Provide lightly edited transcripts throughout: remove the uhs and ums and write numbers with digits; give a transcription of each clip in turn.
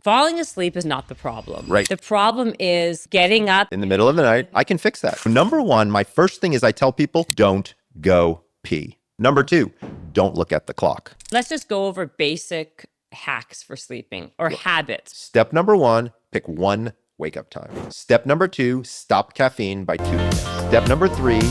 falling asleep is not the problem. Right. The problem is getting up in the middle of the night. I can fix that. Number one, my first thing is I tell people, don't go pee. Number two, don't look at the clock. Let's just go over basic hacks for sleeping or habits. Step number one, pick one wake up time. Step number two, stop caffeine by 2 p.m. Step number three,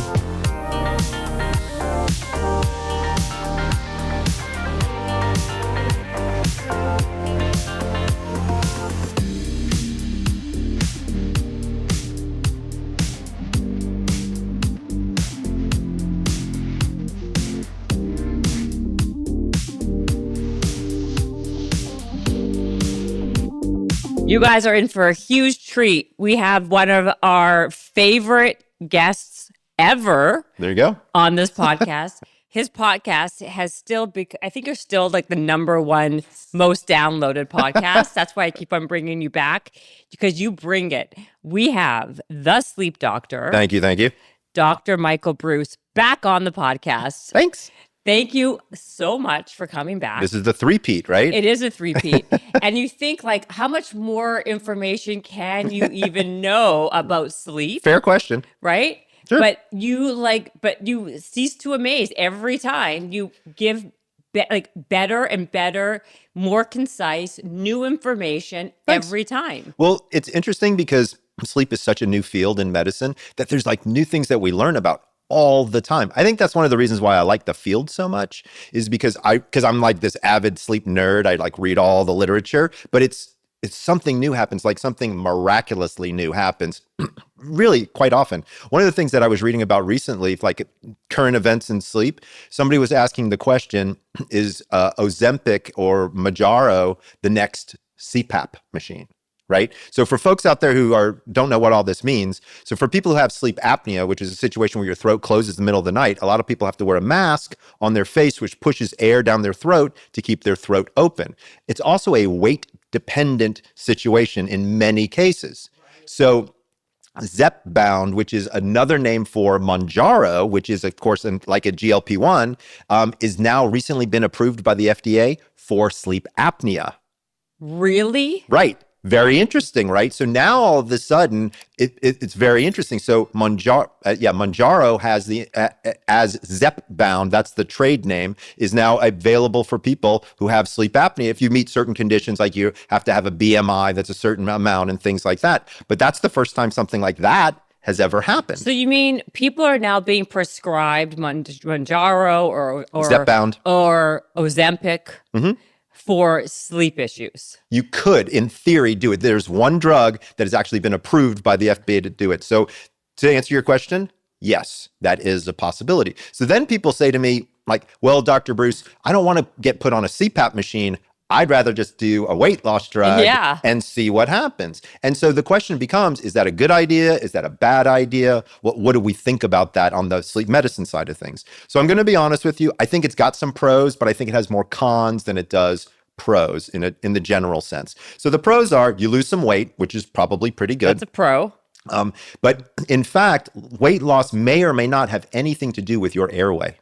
You guys are in for a huge treat. We have one of our favorite guests ever. There you go. On this podcast. His podcast has still I think you're still like the number one most downloaded podcast. That's why I keep on bringing you back, because you bring it. We have the sleep doctor. Thank you. Dr. Michael Breus back on the podcast. Thanks. Thank you so much for coming back. This is the three-peat, right? It is a three-peat. And you think, like, how much more information can you even know about sleep? Fair question. Right? Sure. But you cease to amaze every time you give better and better, more concise, new information. Thanks. Every time. Well, it's interesting because sleep is such a new field in medicine that there's like new things that we learn about all the time. I think that's one of the reasons why I like the field so much, is because I'm like this avid sleep nerd. I like read all the literature, but it's something new happens, like something miraculously new happens really quite often. One of the things that I was reading about recently, like current events in sleep, somebody was asking the question, is Ozempic or Mounjaro the next CPAP machine? Right? So for folks out there who don't know what all this means, so for people who have sleep apnea, which is a situation where your throat closes in the middle of the night, a lot of people have to wear a mask on their face, which pushes air down their throat to keep their throat open. It's also a weight-dependent situation in many cases. So Zepbound, which is another name for Mounjaro, which is, of course, like a GLP-1, is now recently been approved by the FDA for sleep apnea. Really? Right. Very interesting, right? So now all of a sudden, it's very interesting. So Mounjaro has as Zepbound, that's the trade name, is now available for people who have sleep apnea if you meet certain conditions, like you have to have a BMI that's a certain amount and things like that. But that's the first time something like that has ever happened. So you mean people are now being prescribed Mounjaro or Zepbound or Ozempic? Mm-hmm. For sleep issues? You could, in theory, do it. There's one drug that has actually been approved by the FDA to do it. So to answer your question, yes, that is a possibility. So then people say to me, like, well, Dr. Breus, I don't want to get put on a CPAP machine. I'd rather just do a weight loss drug and see what happens. And so the question becomes, is that a good idea? Is that a bad idea? What do we think about that on the sleep medicine side of things? So I'm going to be honest with you. I think it's got some pros, but I think it has more cons than it does pros in the general sense. So the pros are you lose some weight, which is probably pretty good. That's a pro. But in fact, weight loss may or may not have anything to do with your airway.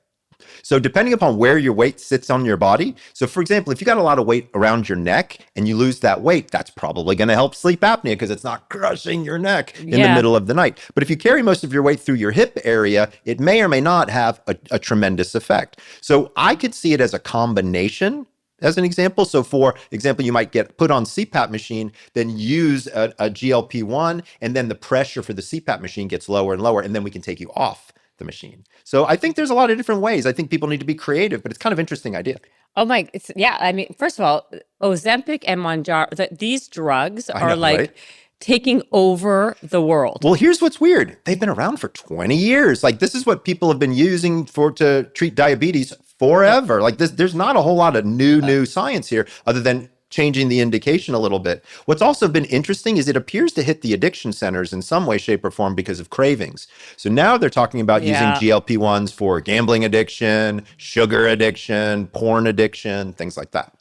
So depending upon where your weight sits on your body, so for example, if you got a lot of weight around your neck and you lose that weight, that's probably going to help sleep apnea because it's not crushing your neck in the middle of the night. But if you carry most of your weight through your hip area, it may or may not have a tremendous effect. So I could see it as a combination. As an example, so for example, you might get put on CPAP machine, then use a GLP-1, and then the pressure for the CPAP machine gets lower and lower, and then we can take you off the machine. So I think there's a lot of different ways. I think people need to be creative, but it's kind of interesting idea. Oh my, I mean, first of all, Ozempic and Mounjaro, these drugs are right? Taking over the world. Well, here's what's weird. They've been around for 20 years. Like this is what people have been using to treat diabetes forever. Like this, there's not a whole lot of new science here other than changing the indication a little bit. What's also been interesting is it appears to hit the addiction centers in some way, shape, or form because of cravings. So now they're talking about using GLP-1s for gambling addiction, sugar addiction, porn addiction, things like that.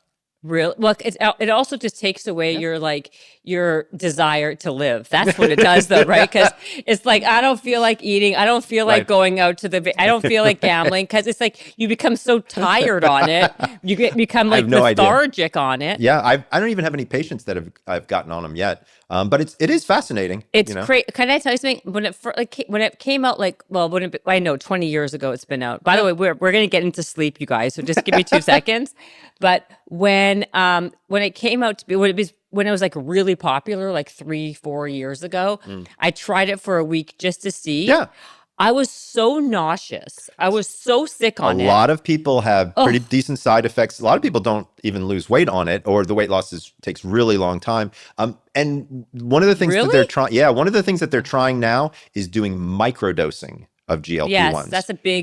Real well, it also just takes away your desire to live. That's what it does, though, right? Because it's like I don't feel like eating. I don't feel like going out to the. I don't feel like gambling because it's like you become so tired on it. Become like lethargic on it. Yeah, I don't even have any patients that I've gotten on them yet. But it is fascinating. It's crazy. Can I tell you something? When it came out, I know 20 years ago it's been out. By the way, we're gonna get into sleep, you guys. So just give me 2 seconds. But when it came out to be when it was like really popular, like 3-4 years ago, I tried it for a week just to see. Yeah. I was so nauseous. I was so sick on it. A lot of people have pretty decent side effects. A lot of people don't even lose weight on it, or the weight loss takes really long time. And one of the things that they're trying, one of the things that they're trying now is doing microdosing of GLP-1s. Yes,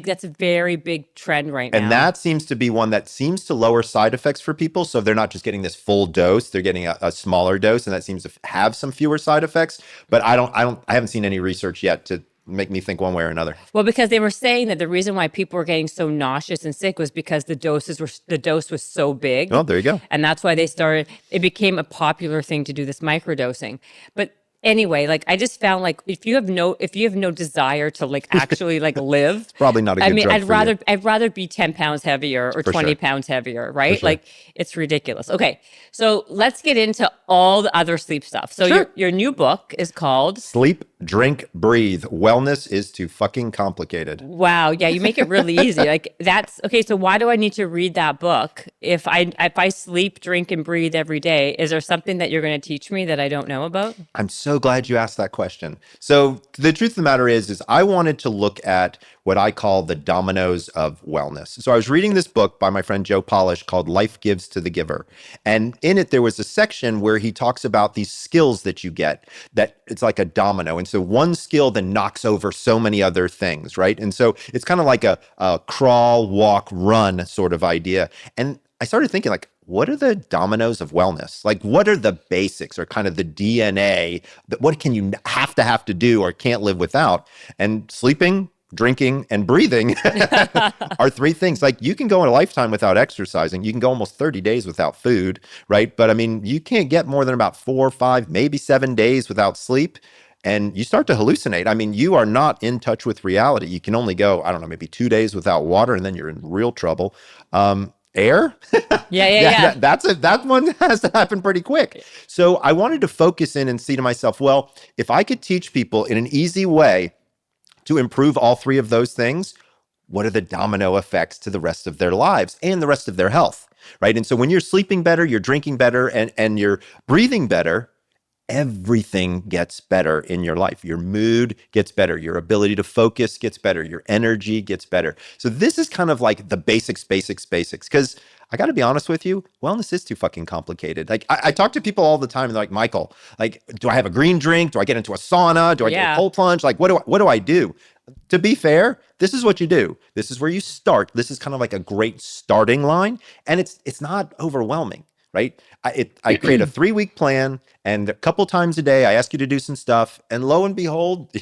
that's a very big trend right now. And that seems to be one that seems to lower side effects for people. So they're not just getting this full dose, they're getting a smaller dose, and that seems to have some fewer side effects. But I haven't seen any research yet to make me think one way or another. Well, because they were saying that the reason why people were getting so nauseous and sick was because the dose was so big. Oh, there you go. And that's why it became a popular thing to do this microdosing. But anyway, like I just found like if you have no desire to like actually like live, it's probably not a good drug I'd rather be 10 pounds heavier or 20 pounds heavier, right? Sure. Like it's ridiculous. Okay. So let's get into all the other sleep stuff. So your new book is called Sleep, Drink, Breathe. Wellness is too fucking complicated. Wow. Yeah, you make it really easy. Like that's okay. So why do I need to read that book? If I sleep, drink, and breathe every day, is there something that you're going to teach me that I don't know about? I'm so glad you asked that question. So the truth of the matter is I wanted to look at what I call the dominoes of wellness. So I was reading this book by my friend Joe Polish called Life Gives to the Giver. And in it, there was a section where he talks about these skills that you get, that it's like a domino. And so one skill then knocks over so many other things, right? And so it's kind of like a crawl, walk, run sort of idea. And I started thinking like, what are the dominoes of wellness? Like, what are the basics or kind of the DNA? What can you have to do or can't live without? And sleeping, drinking, and breathing are 3 things. Like you can go in a lifetime without exercising. You can go almost 30 days without food, right? But I mean, you can't get more than about 4 or 5, maybe 7 days without sleep. And you start to hallucinate. I mean, you are not in touch with reality. You can only go, I don't know, maybe 2 days without water, and then you're in real trouble. Air? Yeah. That one has to happen pretty quick. So I wanted to focus in and see to myself, well, if I could teach people in an easy way to improve all 3 of those things, what are the domino effects to the rest of their lives and the rest of their health, right? And so when you're sleeping better, you're drinking better, and you're breathing better, everything gets better in your life. Your mood gets better. Your ability to focus gets better. Your energy gets better. So this is kind of like the basics, because I got to be honest with you, wellness is too fucking complicated. Like I talk to people all the time and they're like, Michael, like, do I have a green drink? Do I get into a sauna? Do I get a cold plunge? Like, what do I do? To be fair, this is what you do. This is where you start. This is kind of like a great starting line, and it's not overwhelming. Right? I create a 3-week plan, and a couple times a day, I ask you to do some stuff, and lo and behold,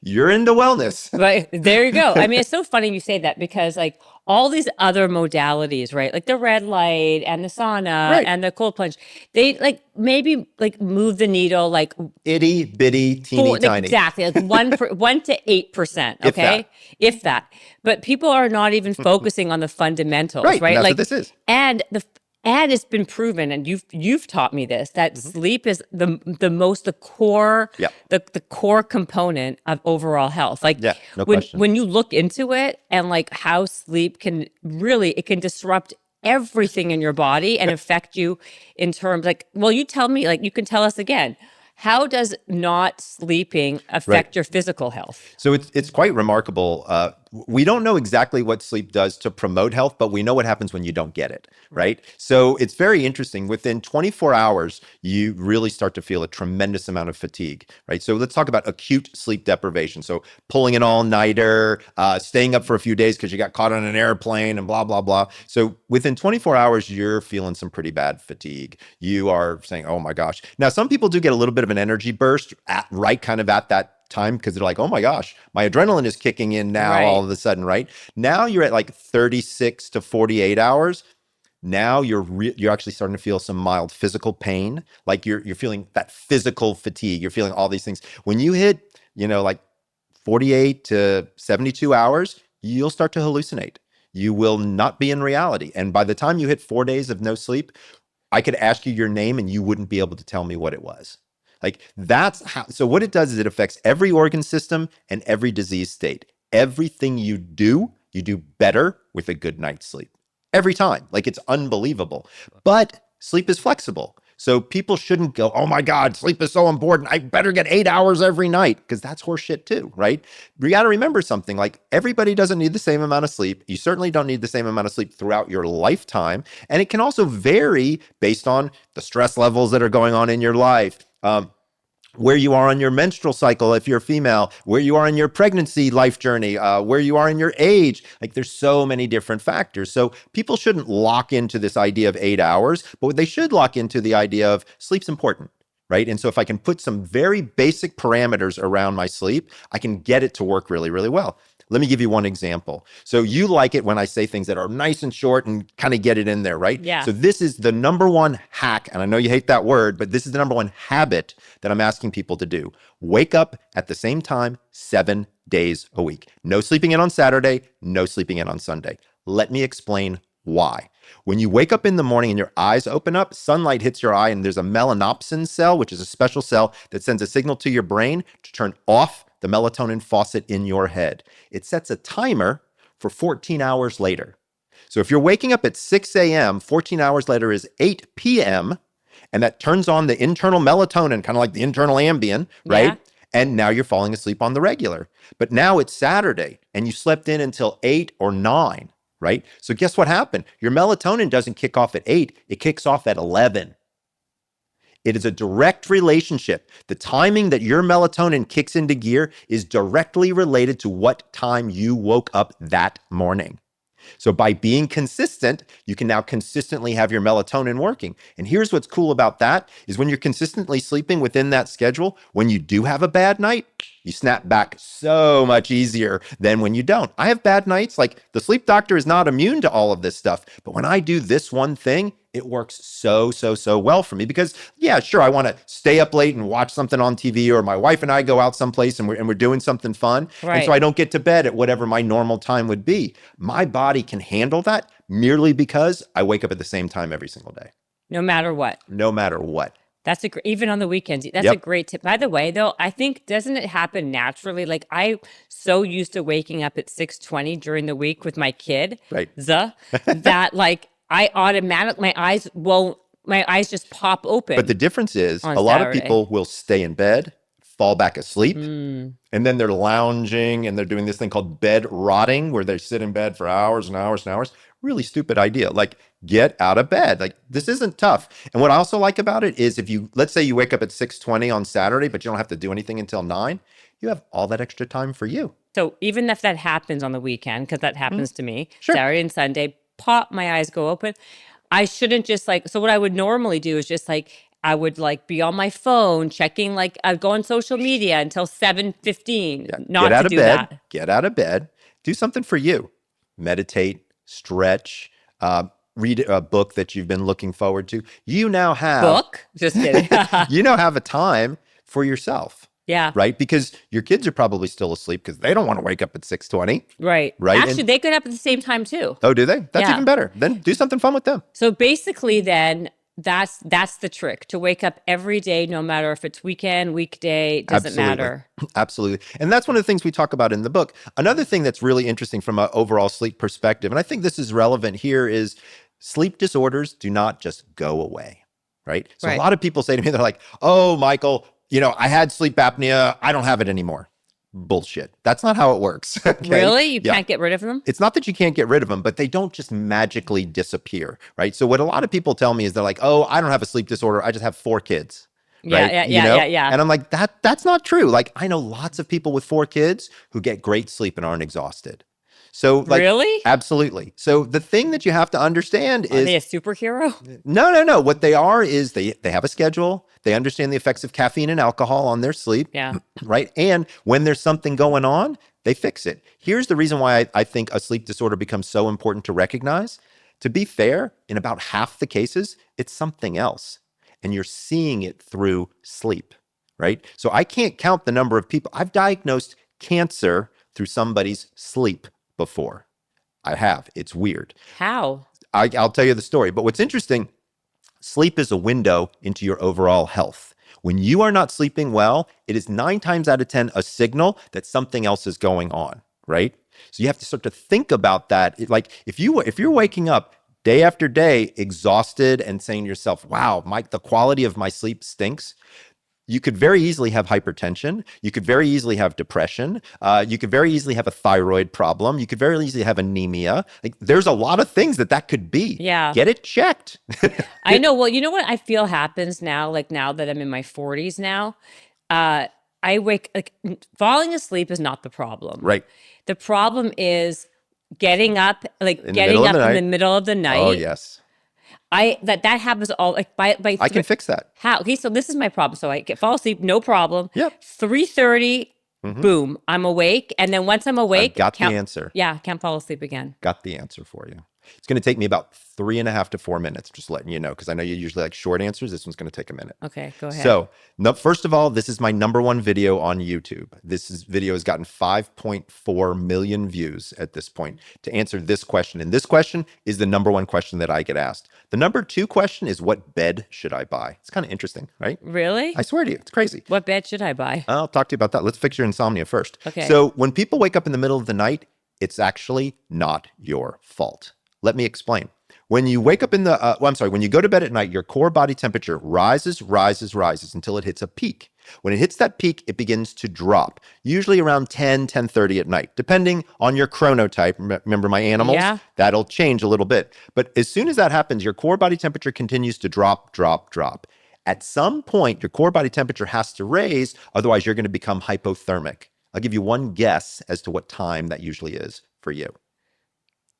you're into wellness. Right. There you go. I mean, it's so funny you say that because like all these other modalities, right? Like the red light and the sauna and the cold plunge, they like maybe like move the needle like itty bitty teeny tiny. Exactly. Like 1 to 8%. Okay. If that. But people are not even focusing on the fundamentals, right? That's like what this is. And it's been proven, and you've taught me this, that sleep is the core component of overall health. Like when you look into it and like how sleep can disrupt everything in your body and affect you in terms like, well, you tell me, like you can tell us again. How does not sleeping affect your physical health? So it's quite remarkable. We don't know exactly what sleep does to promote health, but we know what happens when you don't get it, right? So it's very interesting. Within 24 hours, you really start to feel a tremendous amount of fatigue, right? So let's talk about acute sleep deprivation. So pulling an all-nighter, staying up for a few days because you got caught on an airplane and blah, blah, blah. So within 24 hours, you're feeling some pretty bad fatigue. You are saying, oh my gosh. Now, some people do get a little bit of an energy burst at that time because they're like, oh my gosh, my adrenaline is kicking in now all of a sudden, right? Now you're at like 36 to 48 hours. Now you're actually starting to feel some mild physical pain. Like you're feeling that physical fatigue. You're feeling all these things. When you hit, like 48 to 72 hours, you'll start to hallucinate. You will not be in reality. And by the time you hit 4 days of no sleep, I could ask you your name and you wouldn't be able to tell me what it was. Like that's how, so what it does is it affects every organ system and every disease state. Everything you do better with a good night's sleep. Every time. Like it's unbelievable. But sleep is flexible. So people shouldn't go, oh my God, sleep is so important. I better get 8 hours every night, because that's horseshit too, right? You got to remember something, like everybody doesn't need the same amount of sleep. You certainly don't need the same amount of sleep throughout your lifetime. And it can also vary based on the stress levels that are going on in your life. Where you are on your menstrual cycle, if you're female, where you are in your pregnancy life journey, where you are in your age. Like there's so many different factors. So people shouldn't lock into this idea of 8 hours, but they should lock into the idea of sleep's important, right? And so if I can put some very basic parameters around my sleep, I can get it to work really, really well. Let me give you one example. So you like it when I say things that are nice and short and kind of get it in there, right? Yeah. So this is the number one hack, and I know you hate that word, but this is the number one habit that I'm asking people to do. Wake up at the same time 7 days a week. No sleeping in on Saturday, no sleeping in on Sunday. Let me explain why. When you wake up in the morning and your eyes open up, sunlight hits your eye and there's a melanopsin cell, which is a special cell that sends a signal to your brain to turn off the melatonin faucet in your head. It sets a timer for 14 hours later. So if you're waking up at 6 a.m., 14 hours later is 8 p.m., and that turns on the internal melatonin, kind of like the internal Ambien, right? Yeah. And now you're falling asleep on the regular. But now it's Saturday, and you slept in until 8 or 9, right? So guess what happened? Your melatonin doesn't kick off at 8, it kicks off at 11. It is a direct relationship. The timing that your melatonin kicks into gear is directly related to what time you woke up that morning. So by being consistent, you can now consistently have your melatonin working. And here's what's cool about that is when you're consistently sleeping within that schedule, when you do have a bad night, you snap back so much easier than when you don't. I have bad nights. Like the sleep doctor is not immune to all of this stuff. But when I do this one thing, it works so well for me because, yeah, sure, I want to stay up late and watch something on TV, or my wife and I go out someplace and we're doing something fun. Right. And so I don't get to bed at whatever my normal time would be. My body can handle that merely because I wake up at the same time every single day. No matter what. No matter what. That's even on the weekends. That's a great tip. By the way, though, I think, doesn't it happen naturally? Like I so used to waking up at 6:20 during the week with my kid, right? That like I automatically, my eyes just pop open. But the difference is a lot of people will stay in bed, fall back asleep, and then they're lounging and they're doing this thing called bed rotting, where they sit in bed for hours and hours and hours. Really stupid idea. Like, get out of bed. Like, this isn't tough. And what I also like about it is let's say you wake up at 6:20 on Saturday, but you don't have to do anything until 9, you have all that extra time for you. So even if that happens on the weekend, because that happens to me, sure. Saturday and Sunday, pop, my eyes go open. I shouldn't just so what I would normally do is just I would be on my phone checking, I'd go on social media until 7:15. Yeah. Not to do that. Get out of bed. Do something for you. Meditate, stretch, read a book that you've been looking forward to. You now have... Book? Just kidding. You now have a time for yourself. Yeah. Right? Because your kids are probably still asleep because they don't want to wake up at 6:20. Right. Right. Actually, they get up at the same time too. Oh, do they? That's Yeah. even better. Then do something fun with them. So basically then that's the trick, to wake up every day, no matter if it's weekend, weekday, it doesn't matter. Absolutely. And that's one of the things we talk about in the book. Another thing that's really interesting from an overall sleep perspective, and I think this is relevant here, is sleep disorders do not just go away, right? So a lot of people say to me, they're like, oh, Michael, I had sleep apnea. I don't have it anymore. Bullshit. That's not how it works. Okay? Really? You can't get rid of them? It's not that you can't get rid of them, but they don't just magically disappear, right? So what a lot of people tell me is they're like, oh, I don't have a sleep disorder. I just have 4 kids. Right? Yeah. And I'm like, that's not true. Like, I know lots of people with 4 kids who get great sleep and aren't exhausted. So really? Absolutely. So the thing that you have to understand is... Are they a superhero? No. What they are is they have a schedule. They understand the effects of caffeine and alcohol on their sleep. Yeah. Right? And when there's something going on, they fix it. Here's the reason why I think a sleep disorder becomes so important to recognize. To be fair, in about half the cases, it's something else. And you're seeing it through sleep, right? So I can't count the number of people. I've diagnosed cancer through somebody's sleep before. I have. It's weird. How? I'll tell you the story. But what's interesting, sleep is a window into your overall health. When you are not sleeping well, it is 9 times out of 10 a signal that something else is going on, right? So you have to start to think about that. Like if you're waking up day after day exhausted and saying to yourself, wow, the quality of my sleep stinks, you could very easily have hypertension. You could very easily have depression. You could very easily have a thyroid problem. You could very easily have anemia. Like there's a lot of things that could be. Yeah. Get it checked. I know. Well, you know what I feel happens now, like now that I'm in my 40s now, I wake, like falling asleep is not the problem. Right. The problem is getting up, like In the getting middle of up the in night. the middle of the night. Oh, yes. That happens all like by I can fix that. how? Okay, so this is my problem. So I fall asleep, no problem. Yep. 3:30, boom, I'm awake, and then once I'm awake, I've got the answer. Yeah, can't fall asleep again. Got the answer for you. It's going to take me about 3.5 to 4 minutes, just letting you know, because I know you usually like short answers. This one's going to take a minute. Okay, go ahead. So, first of all, this is my #1 video on YouTube. Video has gotten 5.4 million views at this point to answer this question. And this question is the #1 question that I get asked. The #2 question is, what bed should I buy? It's kind of interesting, right? Really? I swear to you, it's crazy. What bed should I buy? I'll talk to you about that. Let's fix your insomnia first. Okay. So when people wake up in the middle of the night, it's actually not your fault. Let me explain. When you wake up when you go to bed at night, your core body temperature rises until it hits a peak. When it hits that peak, it begins to drop, usually around 10:30 at night, depending on your chronotype. Remember my animals? Yeah. That'll change a little bit. But as soon as that happens, your core body temperature continues to drop. At some point, your core body temperature has to raise, otherwise you're going to become hypothermic. I'll give you one guess as to what time that usually is for you.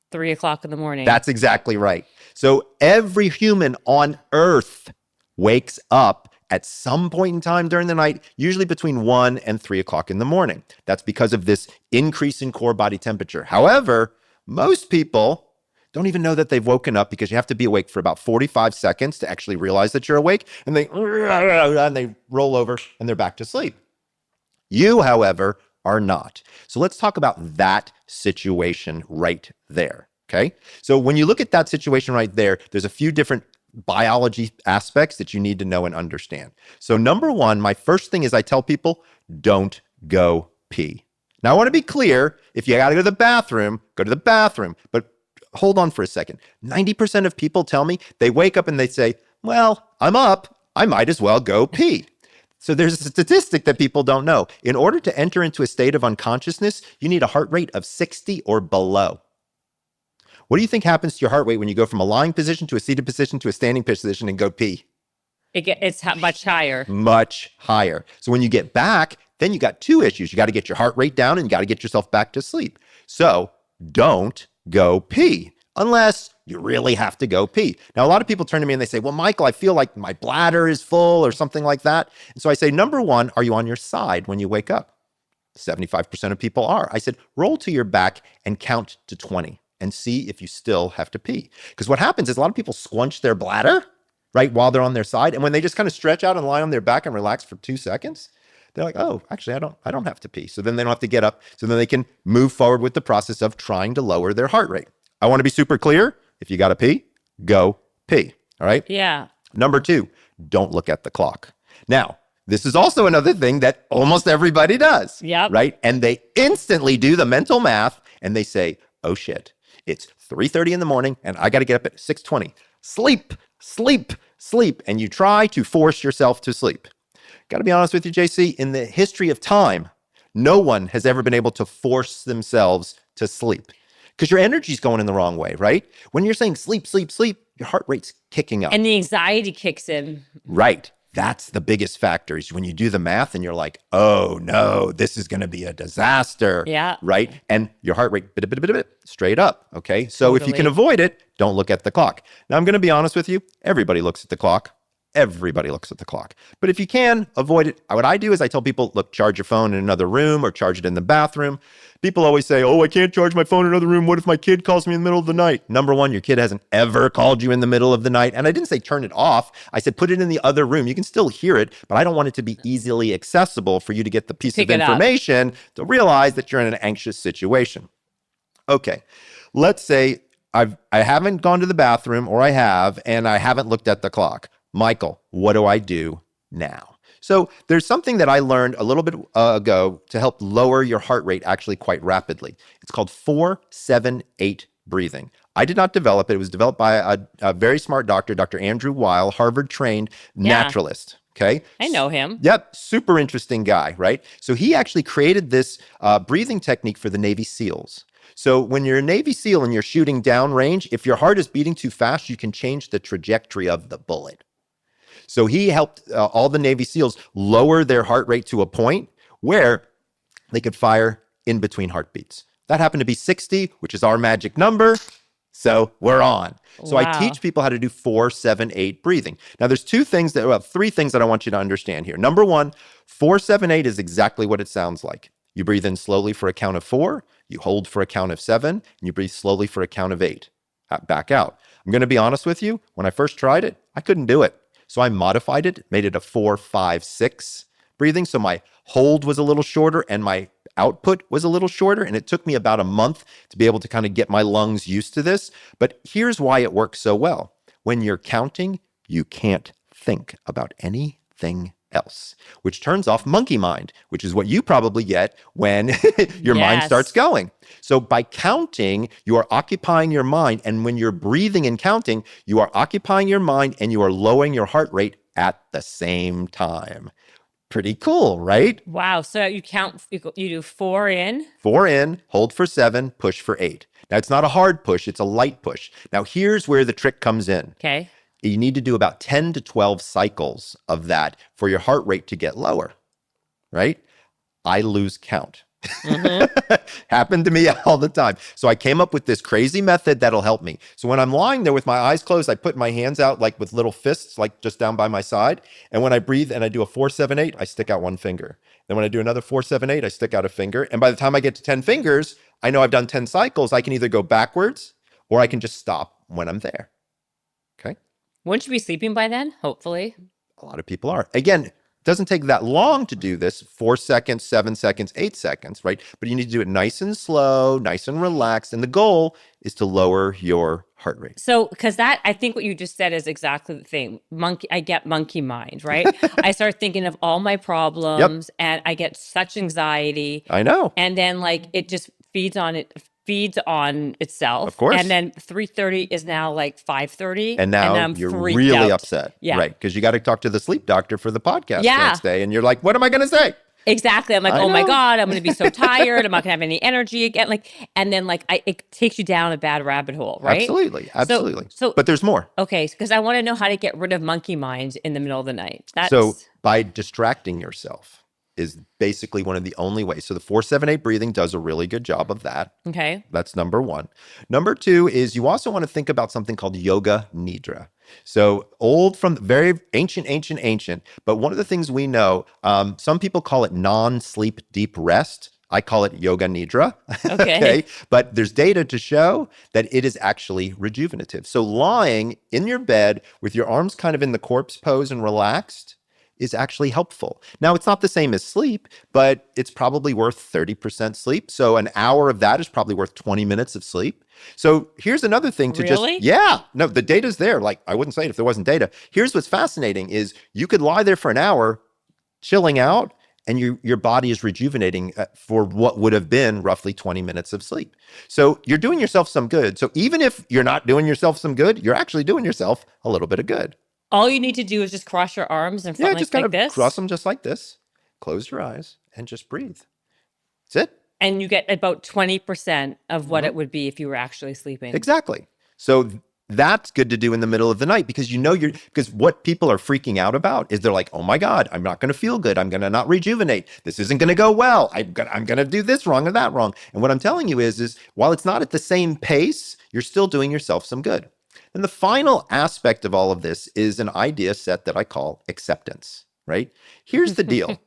3:00 in the morning. That's exactly right. So every human on Earth wakes up at some point in time during the night, usually between 1 and 3 o'clock in the morning. That's because of this increase in core body temperature. However, most people don't even know that they've woken up because you have to be awake for about 45 seconds to actually realize that you're awake, and they roll over and they're back to sleep. You, however, are not. So let's talk about that situation right there, okay? So when you look at that situation right there, there's a few different biology aspects that you need to know and understand. So #1, my first thing is I tell people, don't go pee. Now I want to be clear, if you got to go to the bathroom, go to the bathroom. But hold on for a second. 90% of people tell me they wake up and they say, well, I'm up, I might as well go pee. So there's a statistic that people don't know. In order to enter into a state of unconsciousness, you need a heart rate of 60 or below. What do you think happens to your heart rate when you go from a lying position to a seated position to a standing position and go pee? It's much higher. Much higher. So when you get back, then you got 2 issues. You got to get your heart rate down and you got to get yourself back to sleep. So don't go pee unless you really have to go pee. Now, a lot of people turn to me and they say, well, Michael, I feel like my bladder is full or something like that. And so I say, #1, are you on your side when you wake up? 75% of people are. I said, roll to your back and count to 20 and see if you still have to pee. Because what happens is a lot of people squunch their bladder, right, while they're on their side. And when they just kind of stretch out and lie on their back and relax for 2 seconds, they're like, oh, actually, I don't have to pee. So then they don't have to get up. So then they can move forward with the process of trying to lower their heart rate. I want to be super clear. If you got to pee, go pee. All right? Yeah. #2, don't look at the clock. Now, this is also another thing that almost everybody does. Yep. Right? And they instantly do the mental math and they say, oh shit, it's 3:30 in the morning and I got to get up at 6:20. Sleep. And you try to force yourself to sleep. Got to be honest with you, JC, in the history of time, no one has ever been able to force themselves to sleep. Because your energy's going in the wrong way, right? When you're saying sleep, your heart rate's kicking up. And the anxiety kicks in. Right. That's the biggest factor is when you do the math and you're like, oh no, this is going to be a disaster. Yeah. Right. And your heart rate, straight up. Okay. So if you can avoid it, don't look at the clock. Now I'm going to be honest with you. Everybody looks at the clock. Everybody looks at the clock. But if you can, avoid it. What I do is I tell people, look, charge your phone in another room or charge it in the bathroom. People always say, oh, I can't charge my phone in another room. What if my kid calls me in the middle of the night? Number one, your kid hasn't ever called you in the middle of the night. And I didn't say turn it off. I said put it in the other room. You can still hear it, but I don't want it to be easily accessible for you to get the piece of information to realize that you're in an anxious situation. Okay, let's say I haven't gone to the bathroom, or I have, and I haven't looked at the clock. Michael, what do I do now? So there's something that I learned a little bit ago to help lower your heart rate actually quite rapidly. It's called 4-7-8 breathing. I did not develop it. It was developed by a very smart doctor, Dr. Andrew Weil, Harvard-trained naturalist. Okay. I know him. Yep. Super interesting guy, right? So he actually created this breathing technique for the Navy SEALs. So when you're a Navy SEAL and you're shooting downrange, if your heart is beating too fast, you can change the trajectory of the bullet. So he helped all the Navy SEALs lower their heart rate to a point where they could fire in between heartbeats. That happened to be 60, which is our magic number. So we're on. So I teach people how to do 4-7-8 breathing. Now there's three things that I want you to understand here. Number one, 4-7-8 is exactly what it sounds like. You breathe in slowly for a count of 4, you hold for a count of 7, and you breathe slowly for a count of 8. Back out. I'm going to be honest with you. When I first tried it, I couldn't do it. So I modified it, made it a 4-5-6 breathing. So my hold was a little shorter and my output was a little shorter. And it took me about a month to be able to kind of get my lungs used to this. But here's why it works so well. When you're counting, you can't think about anything else, which turns off monkey mind, which is what you probably get when your mind starts going. So by counting, you are occupying your mind. And when you're breathing and counting, you are occupying your mind and you are lowering your heart rate at the same time. Pretty cool, right? Wow. So you count, you do 4 in. 4 in, hold for 7, push for 8. Now, it's not a hard push, it's a light push. Now, here's where the trick comes in. Okay. You need to do about 10 to 12 cycles of that for your heart rate to get lower, right? I lose count. Happened to me all the time. So I came up with this crazy method that'll help me. So when I'm lying there with my eyes closed, I put my hands out like with little fists, like just down by my side. And when I breathe and I do a 4-7-8, I stick out one finger. Then when I do another 4-7-8, I stick out a finger. And by the time I get to 10 fingers, I know I've done 10 cycles. I can either go backwards or I can just stop when I'm there. Okay. Wouldn't you be sleeping by then? Hopefully. A lot of people are. Again, it doesn't take that long to do this, 4 seconds, 7 seconds, 8 seconds, right? But you need to do it nice and slow, nice and relaxed. And the goal is to lower your heart rate. So, because that, I think what you just said is exactly the thing. I get monkey mind, right? I start thinking of all my problems and I get such anxiety. I know. And then it just feeds on itself. Of course. And then 3:30 is now 5:30. And now I'm you're freaked really out. upset. Yeah. Right. Because you got to talk to the sleep doctor for the podcast the next day. And you're like, what am I going to say? Exactly. I'm like, oh my God, I'm going to be so tired. I'm not going to have any energy again. And then it takes you down a bad rabbit hole, right? Absolutely. So but there's more. Okay. Because I want to know how to get rid of monkey mind in the middle of the night. So by distracting yourself is basically one of the only ways. So the 4-7-8 breathing does a really good job of that. Okay. That's number one. Number two is you also want to think about something called yoga nidra. So old from very ancient, but one of the things we know, some people call it non-sleep deep rest. I call it yoga nidra. Okay. But there's data to show that it is actually rejuvenative. So lying in your bed with your arms kind of in the corpse pose and relaxed is actually helpful. Now, it's not the same as sleep, but it's probably worth 30% sleep. So an hour of that is probably worth 20 minutes of sleep. So here's another thing to the data's there. I wouldn't say it if there wasn't data. Here's what's fascinating is you could lie there for an hour chilling out and your body is rejuvenating for what would have been roughly 20 minutes of sleep. So you're doing yourself some good. So even if you're not doing yourself some good, you're actually doing yourself a little bit of good. All you need to do is just cross your arms and front just like this. Cross them just like this. Close your eyes and just breathe. That's it. And you get about 20% of what it would be if you were actually sleeping. Exactly. So that's good to do in the middle of the night because because what people are freaking out about is they're like, oh my God, I'm not going to feel good. I'm going to not rejuvenate. This isn't going to go well. I'm going to do this wrong or that wrong. And what I'm telling you is while it's not at the same pace, you're still doing yourself some good. And the final aspect of all of this is an idea set that I call acceptance, right? Here's the deal.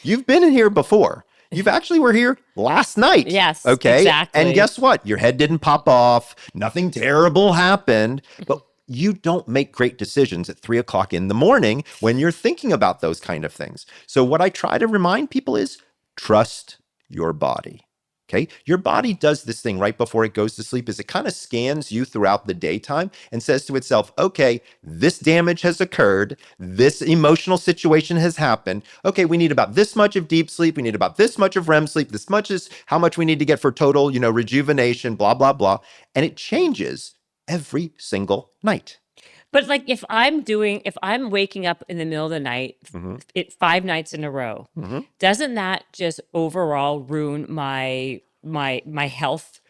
You've been in here before. You've actually were here last night. Yes, Okay. exactly. And guess what? Your head didn't pop off. Nothing terrible happened. But you don't make great decisions at 3 o'clock in the morning when you're thinking about those kind of things. So what I try to remind people is trust your body. Okay. Your body does this thing right before it goes to sleep is it kind of scans you throughout the daytime and says to itself, okay, this damage has occurred. This emotional situation has happened. Okay, we need about this much of deep sleep. We need about this much of REM sleep. This much is how much we need to get for total, rejuvenation, blah, blah, blah. And it changes every single night. But like if I'm waking up in the middle of the night, 5 nights in a row, doesn't that just overall ruin my health?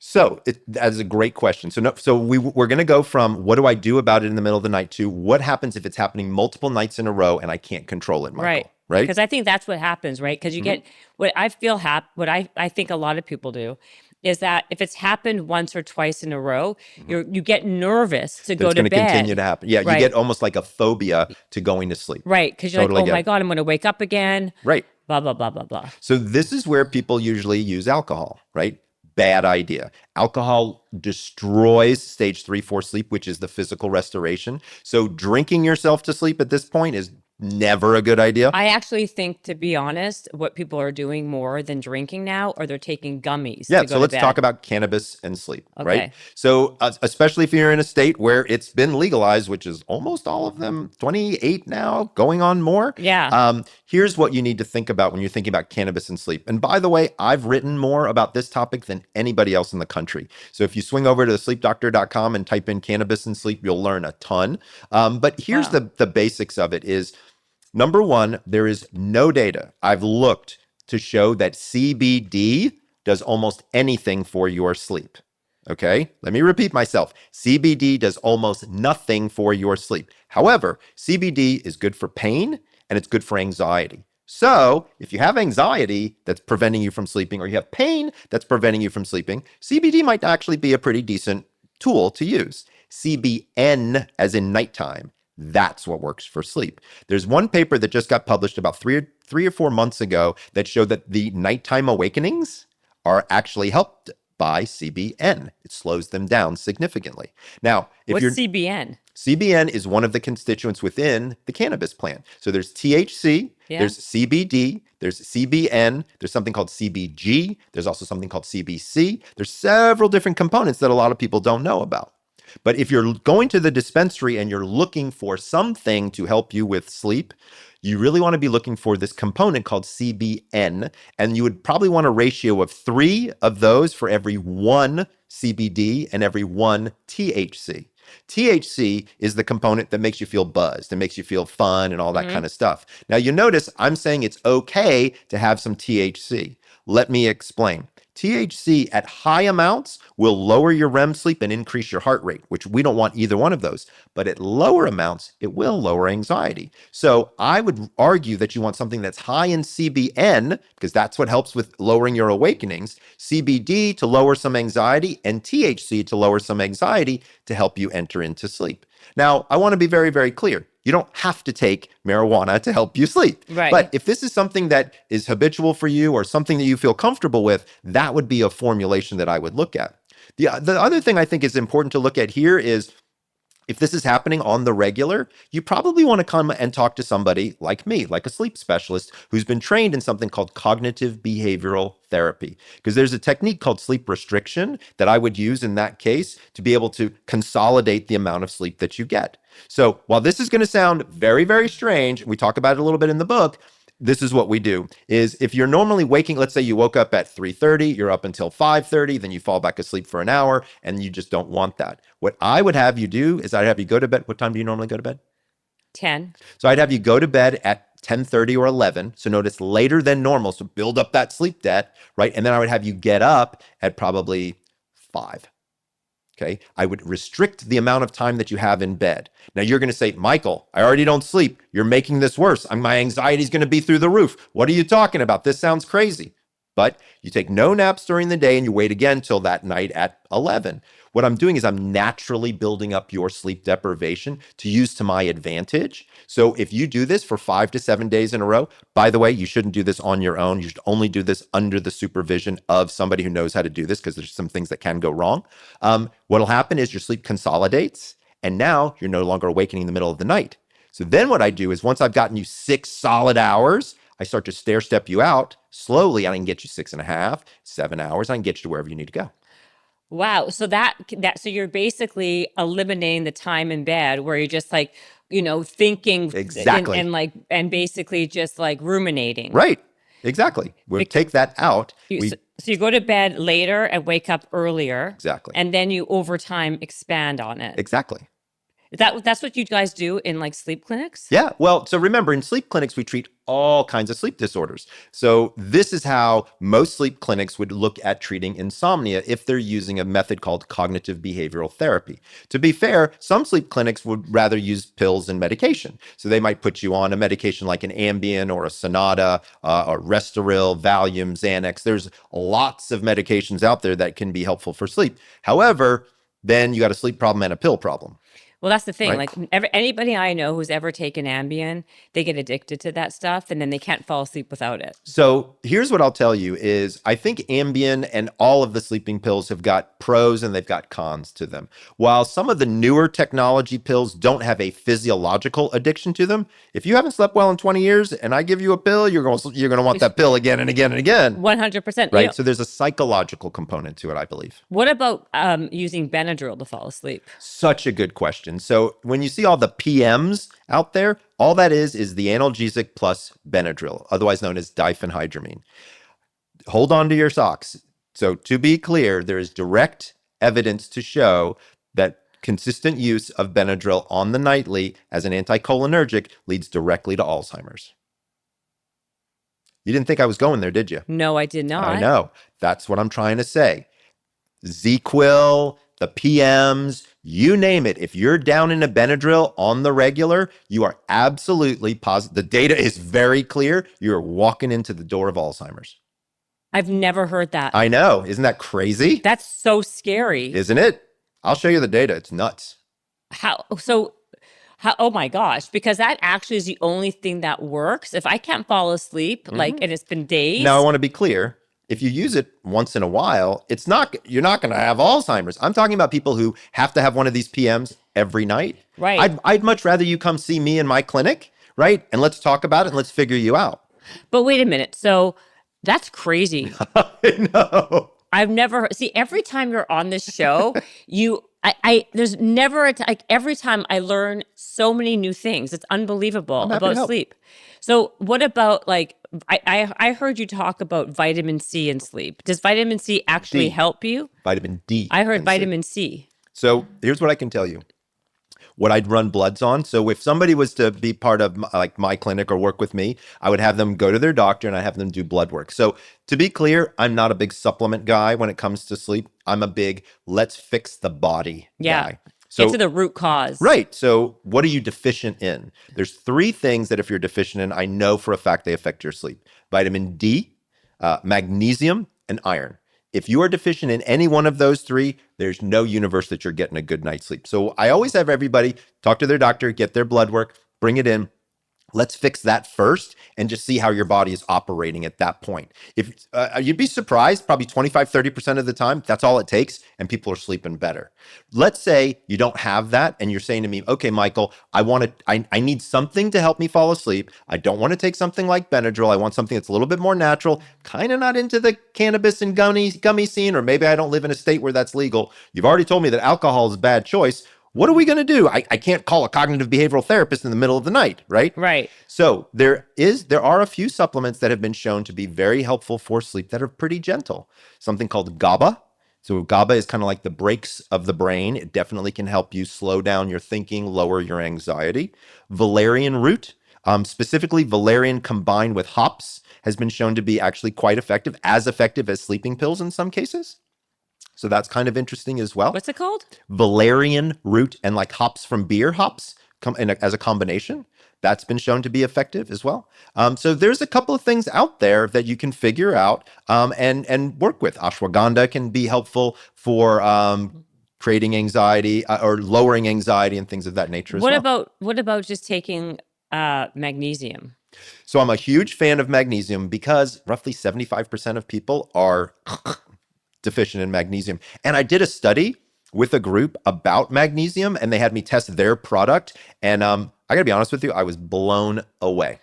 So that is a great question. So we're going to go from what do I do about it in the middle of the night to what happens if it's happening multiple nights in a row and I can't control it, Michael. Right? Because I think that's what happens, right? Because you get what I think a lot of people do is that if it's happened once or twice in a row, you get nervous to go to bed. It's going to continue to happen. Yeah, right. You get almost like a phobia to going to sleep. Right, because you're like, oh my God, I'm going to wake up again. Right. Blah, blah, blah, blah, blah. So this is where people usually use alcohol, right? Bad idea. Alcohol destroys stage 3-4 sleep, which is the physical restoration. So drinking yourself to sleep at this point is never a good idea. I actually think, to be honest, what people are doing more than drinking now, or they're taking gummies. Yeah, so let's talk about cannabis and sleep, okay. Right? So especially if you're in a state where it's been legalized, which is almost all of them, 28 now, going on more. Yeah. Here's what you need to think about when you're thinking about cannabis and sleep. And by the way, I've written more about this topic than anybody else in the country. So if you swing over to thesleepdoctor.com and type in cannabis and sleep, you'll learn a ton. But here's the basics of it is, number one, there is no data I've looked to show that CBD does almost anything for your sleep. Okay, let me repeat myself. CBD does almost nothing for your sleep. However, CBD is good for pain and it's good for anxiety. So if you have anxiety that's preventing you from sleeping, or you have pain that's preventing you from sleeping, CBD might actually be a pretty decent tool to use. CBN, as in nighttime, that's what works for sleep. There's one paper that just got published about three or 4 months ago that showed that the nighttime awakenings are actually helped by CBN. It slows them down significantly. Now, what's CBN? CBN is one of the constituents within the cannabis plant. So there's THC, there's CBD, there's CBN, there's something called CBG, there's also something called CBC. There's several different components that a lot of people don't know about. But if you're going to the dispensary and you're looking for something to help you with sleep, you really want to be looking for this component called CBN. And you would probably want a ratio of 3 of those for every 1 CBD and every 1 THC. THC is the component that makes you feel buzzed and makes you feel fun and all that kind of stuff. Now, you notice I'm saying it's okay to have some THC. Let me explain. THC at high amounts will lower your REM sleep and increase your heart rate, which we don't want either one of those. But at lower amounts, it will lower anxiety. So I would argue that you want something that's high in CBN, because that's what helps with lowering your awakenings, CBD to lower some anxiety, and THC to lower some anxiety to help you enter into sleep. Now, I want to be very, very clear. You don't have to take marijuana to help you sleep. Right. But if this is something that is habitual for you or something that you feel comfortable with, that would be a formulation that I would look at. The other thing I think is important to look at here is, if this is happening on the regular, you probably want to come and talk to somebody like me, like a sleep specialist who's been trained in something called cognitive behavioral therapy. Because there's a technique called sleep restriction that I would use in that case to be able to consolidate the amount of sleep that you get. So while this is going to sound very, very strange, we talk about it a little bit in the book, this is what we do is if you're normally waking, let's say you woke up at 3:30, you're up until 5:30, then you fall back asleep for an hour and you just don't want that. What I would have you do is I'd have you go to bed. What time do you normally go to bed? 10. So I'd have you go to bed at 10:30 or 11. So notice later than normal. So build up that sleep debt, right? And then I would have you get up at probably 5. Okay, I would restrict the amount of time that you have in bed. Now you're going to say, Michael, I already don't sleep. You're making this worse. My anxiety is going to be through the roof. What are you talking about? This sounds crazy. But you take no naps during the day and you wait again till that night at 11. what I'm doing is I'm naturally building up your sleep deprivation to use to my advantage. So if you do this for 5 to 7 days in a row, by the way, you shouldn't do this on your own. You should only do this under the supervision of somebody who knows how to do this, because there's some things that can go wrong. What'll happen is your sleep consolidates, and now you're no longer awakening in the middle of the night. So then what I do is, once I've gotten you 6 solid hours, I start to stair step you out slowly, and I can get you 6.5, 7 hours. I can get you to wherever you need to go. Wow. So so you're basically eliminating the time in bed where you're just like, thinking Exactly. and basically just like ruminating. Right. Exactly. We'll take that out. So you go to bed later and wake up earlier. Exactly. And then you over time expand on it. Exactly. That's what you guys do in like sleep clinics? Yeah. Well, so remember, in sleep clinics, we treat all kinds of sleep disorders. So this is how most sleep clinics would look at treating insomnia if they're using a method called cognitive behavioral therapy. To be fair, some sleep clinics would rather use pills and medication. So they might put you on a medication like an Ambien or a Sonata or Restoril, Valium, Xanax. There's lots of medications out there that can be helpful for sleep. However, then you got a sleep problem and a pill problem. Well, that's the thing. Right. Like anybody I know who's ever taken Ambien, they get addicted to that stuff and then they can't fall asleep without it. So here's what I'll tell you is I think Ambien and all of the sleeping pills have got pros and they've got cons to them. While some of the newer technology pills don't have a physiological addiction to them, if you haven't slept well in 20 years and I give you a pill, you're going to want that pill again and again and again. 100%. Right? So there's a psychological component to it, I believe. What about using Benadryl to fall asleep? Such a good question. So when you see all the PMs out there, all that is the analgesic plus Benadryl, otherwise known as diphenhydramine. Hold on to your socks. So to be clear, there is direct evidence to show that consistent use of Benadryl on the nightly as an anticholinergic leads directly to Alzheimer's. You didn't think I was going there, did you? No, I did not. I know. That's what I'm trying to say. ZQuil, the PMs, you name it. If you're down in a Benadryl on the regular, you are absolutely positive. The data is very clear. You're walking into the door of Alzheimer's. I've never heard that. I know. Isn't that crazy? That's so scary. Isn't it? I'll show you the data. It's nuts. Oh my gosh, because that actually is the only thing that works. If I can't fall asleep, and it's been days. Now, I want to be clear. If you use it once in a while, you're not going to have Alzheimer's. I'm talking about people who have to have one of these PMs every night. Right. I'd much rather you come see me in my clinic, right? And let's talk about it and let's figure you out. But wait a minute. So that's crazy. I know. I've never see every time you're on this show, there's never every time I learn so many new things. It's unbelievable about sleep. So what about I heard you talk about vitamin C in sleep. Does vitamin C actually help you? Vitamin D. I heard vitamin C. So here's what I can tell you. What I'd run bloods on. So if somebody was to be part of my clinic or work with me, I would have them go to their doctor and I have them do blood work. So to be clear, I'm not a big supplement guy when it comes to sleep. I'm a big let's fix the body guy. So, get to the root cause. Right. So what are you deficient in? There's 3 things that if you're deficient in, I know for a fact they affect your sleep. Vitamin D, magnesium, and iron. If you are deficient in any one of those 3, there's no universe that you're getting a good night's sleep. So I always have everybody talk to their doctor, get their blood work, bring it in. Let's fix that first and just see how your body is operating at that point. If you'd be surprised, probably 25, 30% of the time, that's all it takes and people are sleeping better. Let's say you don't have that and you're saying to me, okay, Michael, I need something to help me fall asleep. I don't want to take something like Benadryl. I want something that's a little bit more natural, kind of not into the cannabis and gummy scene, or maybe I don't live in a state where that's legal. You've already told me that alcohol is a bad choice. What are we going to do? I can't call a cognitive behavioral therapist in the middle of the night, right? Right. So there are a few supplements that have been shown to be very helpful for sleep that are pretty gentle. Something called GABA. So GABA is kind of like the brakes of the brain. It definitely can help you slow down your thinking, lower your anxiety. Valerian root, specifically valerian combined with hops, has been shown to be actually quite effective, as effective as sleeping pills in some cases. So that's kind of interesting as well. What's it called? Valerian root and like hops from beer hops as a combination. That's been shown to be effective as well. So there's a couple of things out there that you can figure out and work with. Ashwagandha can be helpful for creating anxiety or lowering anxiety and things of that nature as well. What about just taking magnesium? So I'm a huge fan of magnesium because roughly 75% of people are deficient in magnesium. And I did a study with a group about magnesium, and they had me test their product. And I got to be honest with you, I was blown away.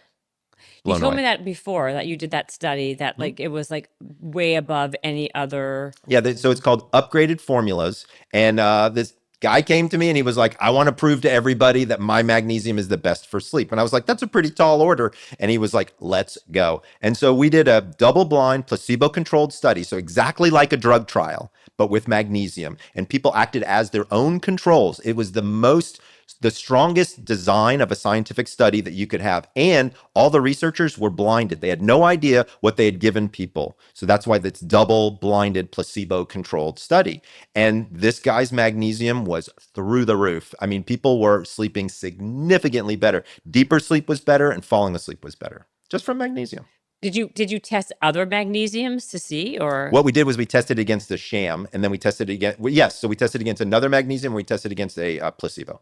You told me that before, that you did that study, that like it was like way above any other. Yeah, so it's called Upgraded Formulas. And this guy came to me and he was like, I want to prove to everybody that my magnesium is the best for sleep. And I was like, that's a pretty tall order. And he was like, let's go. And so we did a double-blind, placebo-controlled study. So exactly like a drug trial, but with magnesium. And people acted as their own controls. It was the strongest design of a scientific study that you could have. And all the researchers were blinded. They had no idea what they had given people. So that's why it's double-blinded, placebo-controlled study. And this guy's magnesium was through the roof. I mean, people were sleeping significantly better. Deeper sleep was better and falling asleep was better, just from magnesium. Did you test other magnesiums to see, or what we did was we tested against a sham, and then we tested against so we tested against another magnesium, and we tested against a placebo.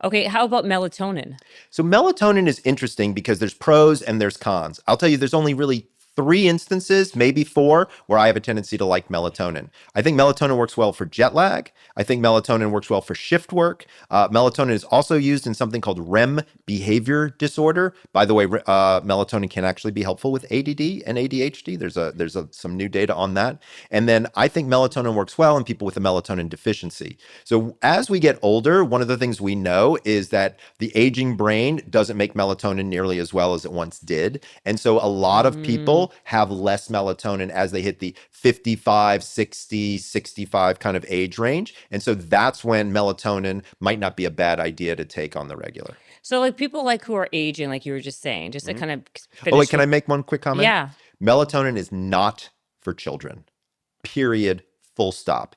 Okay, how about melatonin? So melatonin is interesting because there's pros and there's cons. I'll tell you, there's only really 3 instances, maybe 4, where I have a tendency to like melatonin. I think melatonin works well for jet lag. I think melatonin works well for shift work. Melatonin is also used in something called REM behavior disorder. By the way, melatonin can actually be helpful with ADD and ADHD. There's some new data on that. And then I think melatonin works well in people with a melatonin deficiency. So as we get older, one of the things we know is that the aging brain doesn't make melatonin nearly as well as it once did. And so a lot of people have less melatonin as they hit the 55, 60, 65 kind of age range. And so that's when melatonin might not be a bad idea to take on the regular. So like people like who are aging, like you were just saying, just to kind of finish. Oh, wait, can I make one quick comment? Yeah. Melatonin is not for children. Period. Full stop.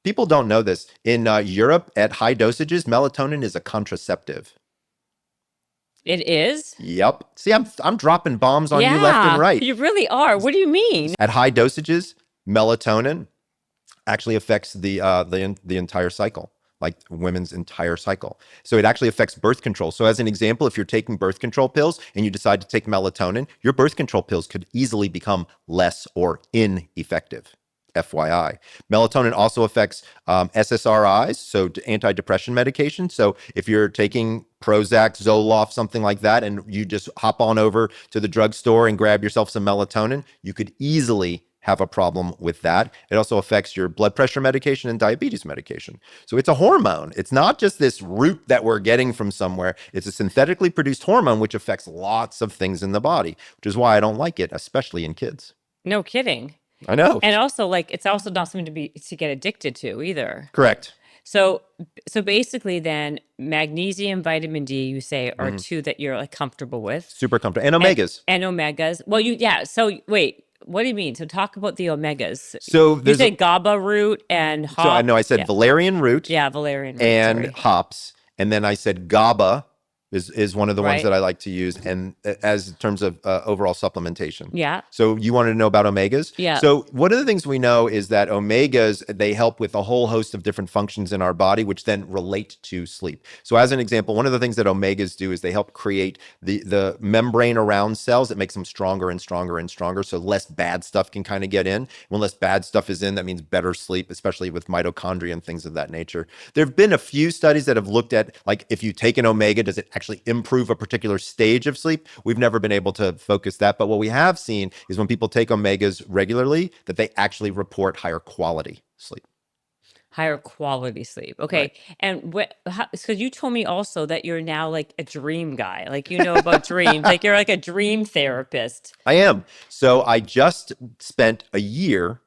People don't know this. In Europe, at high dosages, melatonin is a contraceptive. It is? Yep. See, I'm dropping bombs on you left and right. You really are. What do you mean? At high dosages, melatonin actually affects the entire cycle, like women's entire cycle. So it actually affects birth control. So as an example, if you're taking birth control pills and you decide to take melatonin, your birth control pills could easily become less or ineffective. FYI. Melatonin also affects SSRIs, so antidepressant medication. So if you're taking Prozac, Zoloft, something like that, and you just hop on over to the drugstore and grab yourself some melatonin, you could easily have a problem with that. It also affects your blood pressure medication and diabetes medication. So it's a hormone. It's not just this root that we're getting from somewhere. It's a synthetically produced hormone, which affects lots of things in the body, which is why I don't like it, especially in kids. No kidding. I know. And also, like, it's also not something to get addicted to either. Correct. So basically then magnesium, vitamin D, you say, are 2 that you're like comfortable with. Super comfortable. And omegas. And omegas. Well, so wait, what do you mean? So talk about the omegas. So you say GABA root and hops. So I know I said valerian root. Yeah, valerian root. And hops. And then I said GABA is one of the ones that I like to use, and as in terms of overall supplementation. Yeah. So you wanted to know about omegas? Yeah. So one of the things we know is that omegas, they help with a whole host of different functions in our body, which then relate to sleep. So as an example, one of the things that omegas do is they help create the membrane around cells. It makes them stronger and stronger and stronger, so less bad stuff can kind of get in. When less bad stuff is in, that means better sleep, especially with mitochondria and things of that nature. There have been a few studies that have looked at, like, if you take an omega, does it actually improve a particular stage of sleep? We've never been able to focus that, but what we have seen is when people take omegas regularly, that they actually report higher quality sleep. Higher quality sleep. Okay. Right. And because you told me also that you're now like a dream guy, like you know about dreams, like you're like a dream therapist. I am. So I just spent a year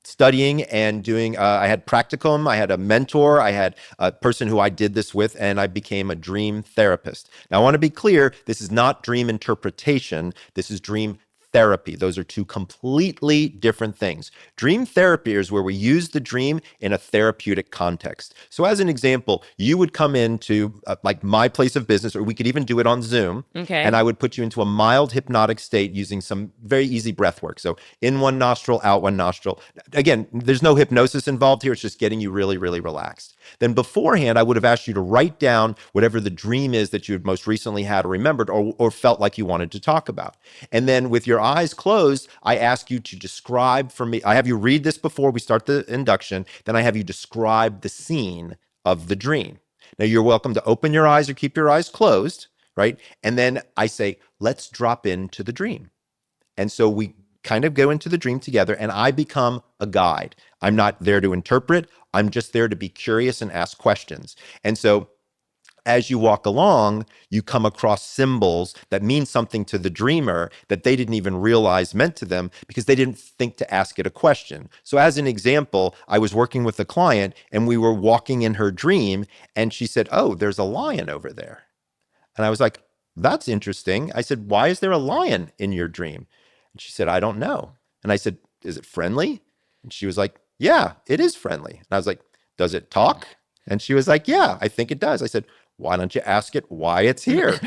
studying and doing, I had practicum, I had a mentor, I had a person who I did this with, and I became a dream therapist. Now, I want to be clear, this is not dream interpretation, this is dream therapy. Those are two completely different things. Dream therapy is where we use the dream in a therapeutic context. So as an example, you would come into like my place of business, or we could even do it on Zoom. Okay. And I would put you into a mild hypnotic state using some very easy breath work. So in one nostril, out one nostril. Again, there's no hypnosis involved here. It's just getting you really, really relaxed. Then beforehand, I would have asked you to write down whatever the dream is that you had most recently had or remembered or felt like you wanted to talk about. And then with your eyes closed, I ask you to describe for me. I have you read this before we start the induction. Then I have you describe the scene of the dream. Now, you're welcome to open your eyes or keep your eyes closed, right? And then I say, let's drop into the dream. And so we kind of go into the dream together, and I become a guide. I'm not there to interpret. I'm just there to be curious and ask questions. And so as you walk along, you come across symbols that mean something to the dreamer that they didn't even realize meant to them because they didn't think to ask it a question. So as an example, I was working with a client and we were walking in her dream and she said, "Oh, there's a lion over there." And I was like, "That's interesting." I said, "Why is there a lion in your dream?" And she said, "I don't know." And I said, "Is it friendly?" And she was like, "Yeah, it is friendly." And I was like, "Does it talk?" And she was like, "Yeah, I think it does." I said, "Why don't you ask it why it's here?"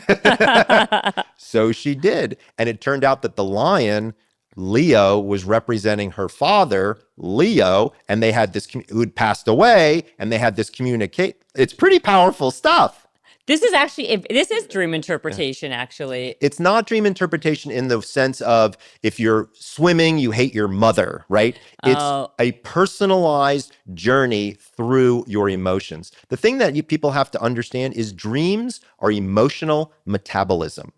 So she did. And it turned out that the lion, Leo, was representing her father, Leo, and they had this, who had passed away, and they had this communicate. It's pretty powerful stuff. This is actually, this is dream interpretation, actually. It's not dream interpretation in the sense of if you're swimming, you hate your mother, right? It's a personalized journey through your emotions. The thing that people have to understand is dreams are emotional metabolism.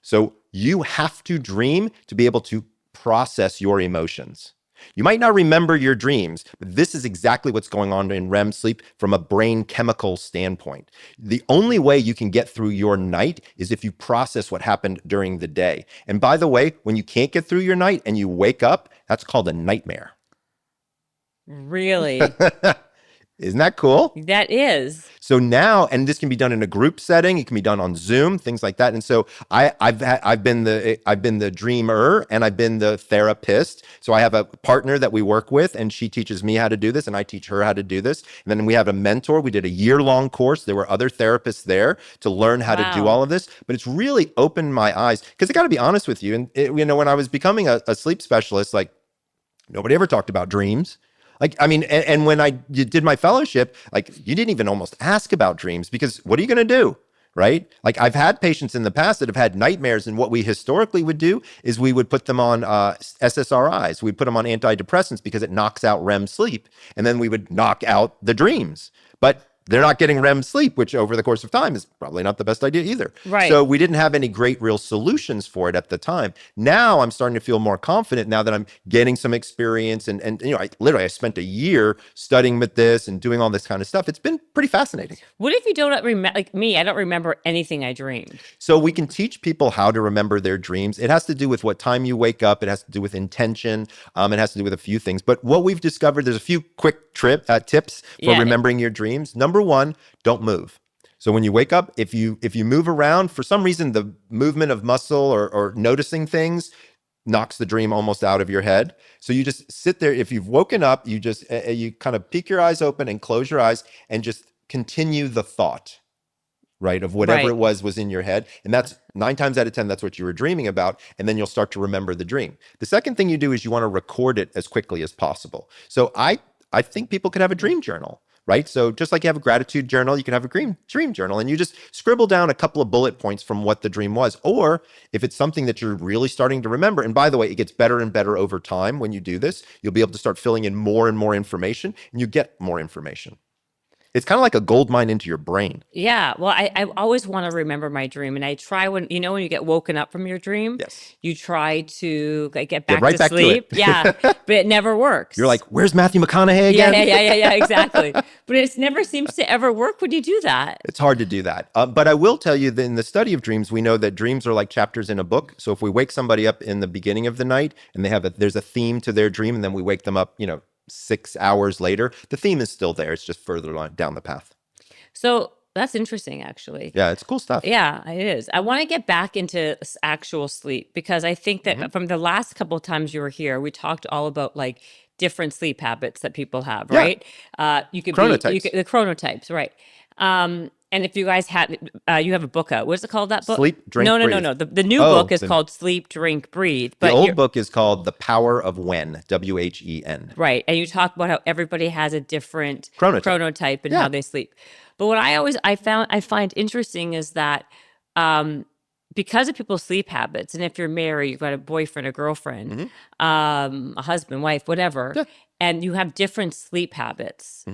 So you have to dream to be able to process your emotions. You might not remember your dreams, but this is exactly what's going on in REM sleep from a brain chemical standpoint. The only way you can get through your night is if you process what happened during the day. And by the way, when you can't get through your night and you wake up, that's called a nightmare. Really? Isn't that cool? That is. So now, and this can be done in a group setting, it can be done on Zoom, things like that. And so I've been the dreamer and I've been the therapist. So I have a partner that we work with, and she teaches me how to do this, and I teach her how to do this. And then we have a mentor. We did a year-long course. There were other therapists there to learn how to do all of this. But it's really opened my eyes because I got to be honest with you. And when I was becoming a sleep specialist, like nobody ever talked about dreams. Like, I mean, and when I did my fellowship, like you didn't even almost ask about dreams because what are you going to do, right? Like I've had patients in the past that have had nightmares, and what we historically would do is we would put them on SSRIs. We'd put them on antidepressants because it knocks out REM sleep, and then we would knock out the dreams. But they're not getting REM sleep, which over the course of time is probably not the best idea either. Right. So we didn't have any great real solutions for it at the time. Now I'm starting to feel more confident now that I'm getting some experience. And I spent a year studying with this and doing all this kind of stuff. It's been pretty fascinating. What if you don't remember, like me, I don't remember anything I dreamed. So we can teach people how to remember their dreams. It has to do with what time you wake up. It has to do with intention. It has to do with a few things. But what we've discovered, there's a few quick tips for remembering your dreams. Number one, don't move. So when you wake up, if you move around, for some reason, the movement of muscle or noticing things knocks the dream almost out of your head. So you just sit there. If you've woken up, you just, you kind of peek your eyes open and close your eyes and just continue the thought, right, of whatever it was in your head. And that's 9 times out of 10, that's what you were dreaming about. And then you'll start to remember the dream. The second thing you do is you want to record it as quickly as possible. So I think people could have a dream journal. Right? So just like you have a gratitude journal, you can have a dream journal, and you just scribble down a couple of bullet points from what the dream was. Or if it's something that you're really starting to remember, and by the way, it gets better and better over time when you do this, you'll be able to start filling in more and more information, and you get more information. It's kind of like a gold mine into your brain. Yeah. Well, I always want to remember my dream. And I try when you get woken up from your dream, you try to get back to sleep. Yeah. But it never works. You're like, where's Matthew McConaughey again? Yeah, exactly. But it never seems to ever work when you do that. It's hard to do that. But I will tell you that in the study of dreams, we know that dreams are like chapters in a book. So if we wake somebody up in the beginning of the night and there's a theme to their dream, and then we wake them up, 6 hours later, the theme is still there. It's just further down the path. So that's interesting, actually. Yeah, it's cool stuff. Yeah, it is. I want to get back into actual sleep because I think that from the last couple of times you were here, we talked all about like different sleep habits that people have, Yeah. right? You could Chronotypes. the chronotypes, right? And if you guys had, you have a book out. What's it called? That book? Sleep, Drink, No. Breathe. The new book is called Sleep, Drink, Breathe. The But old book is called The Power of When, W-H-E-N. right, and you talk about how everybody has a different Chronotype. and how they sleep. But what I find interesting is that because of people's sleep habits, and if you're married, you've got a boyfriend, a girlfriend, a husband, wife, whatever, and you have different sleep habits.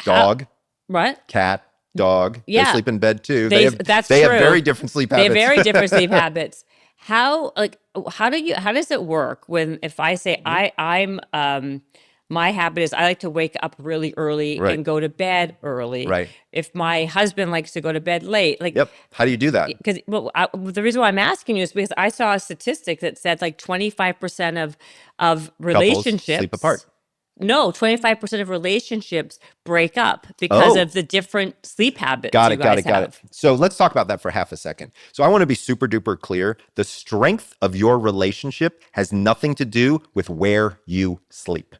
Dog, What? cat, dog. Yeah. They sleep in bed too. They have have very different sleep habits. They have very different sleep habits. How does it work when if I say I'm my habit is I like to wake up really early and go to bed early. Right. If my husband likes to go to bed late, like How do you do that? because the reason why I'm asking you is because I saw a statistic that said like 25% of relationships Couples sleep apart. No, 25% of relationships break up because of the different sleep habits. Got it. So let's talk about that for half a second. So I want to be super duper clear. The strength of your relationship has nothing to do with where you sleep.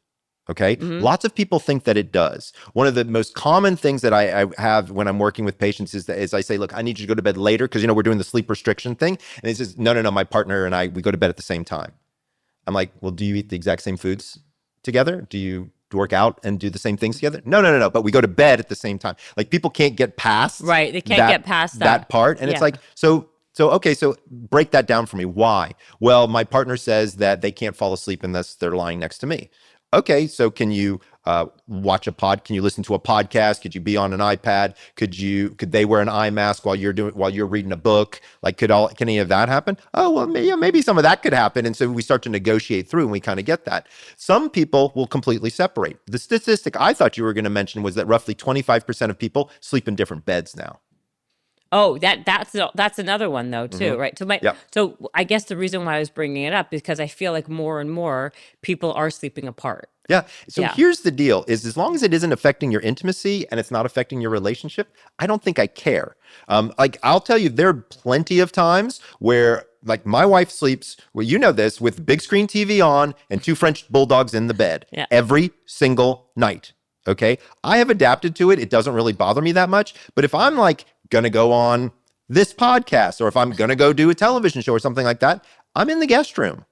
Okay. Lots of people think that it does. One of the most common things that I have when I'm working with patients is I say, look, I need you to go to bed later because, we're doing the sleep restriction thing. And he says, no, my partner and I, we go to bed at the same time. I'm like, well, do you eat the exact same foods together? Do you work out and do the same things together? No. But we go to bed at the same time. Like people can't get past. Right. They can't get past that part. And it's like, so break that down for me. Why? Well, my partner says that they can't fall asleep unless they're lying next to me. Okay, so can you can you listen to a podcast? Could you be on an iPad? Could they wear an eye mask while you're reading a book? Like can any of that happen? Oh, well, maybe some of that could happen. And so we start to negotiate through and we kind of get that. Some people will completely separate. The statistic I thought you were going to mention was that roughly 25% of people sleep in different beds now. Oh, that's another one though too, right? So I guess the reason why I was bringing it up is because I feel like more and more people are sleeping apart. Yeah. So here's the deal is as long as it isn't affecting your intimacy and it's not affecting your relationship, I don't think I care. I'll tell you, there are plenty of times where like my wife sleeps, well, this, with big screen TV on and 2 French bulldogs in the bed every single night. Okay. I have adapted to it. It doesn't really bother me that much. But if I'm like going to go on this podcast or if I'm going to go do a television show or something like that, I'm in the guest room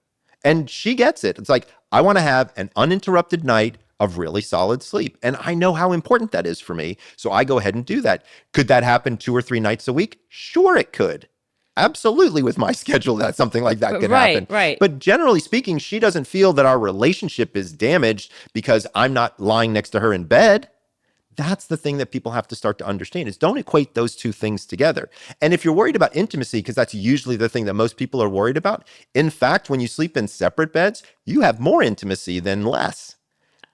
and she gets it. It's like, I want to have an uninterrupted night of really solid sleep. And I know how important that is for me. So I go ahead and do that. Could that happen 2 or 3 nights a week? Sure, it could. Absolutely, with my schedule, that something like that could happen. Right. But generally speaking, she doesn't feel that our relationship is damaged because I'm not lying next to her in bed. That's the thing that people have to start to understand is don't equate those two things together. And if you're worried about intimacy, because that's usually the thing that most people are worried about, in fact, when you sleep in separate beds, you have more intimacy than less.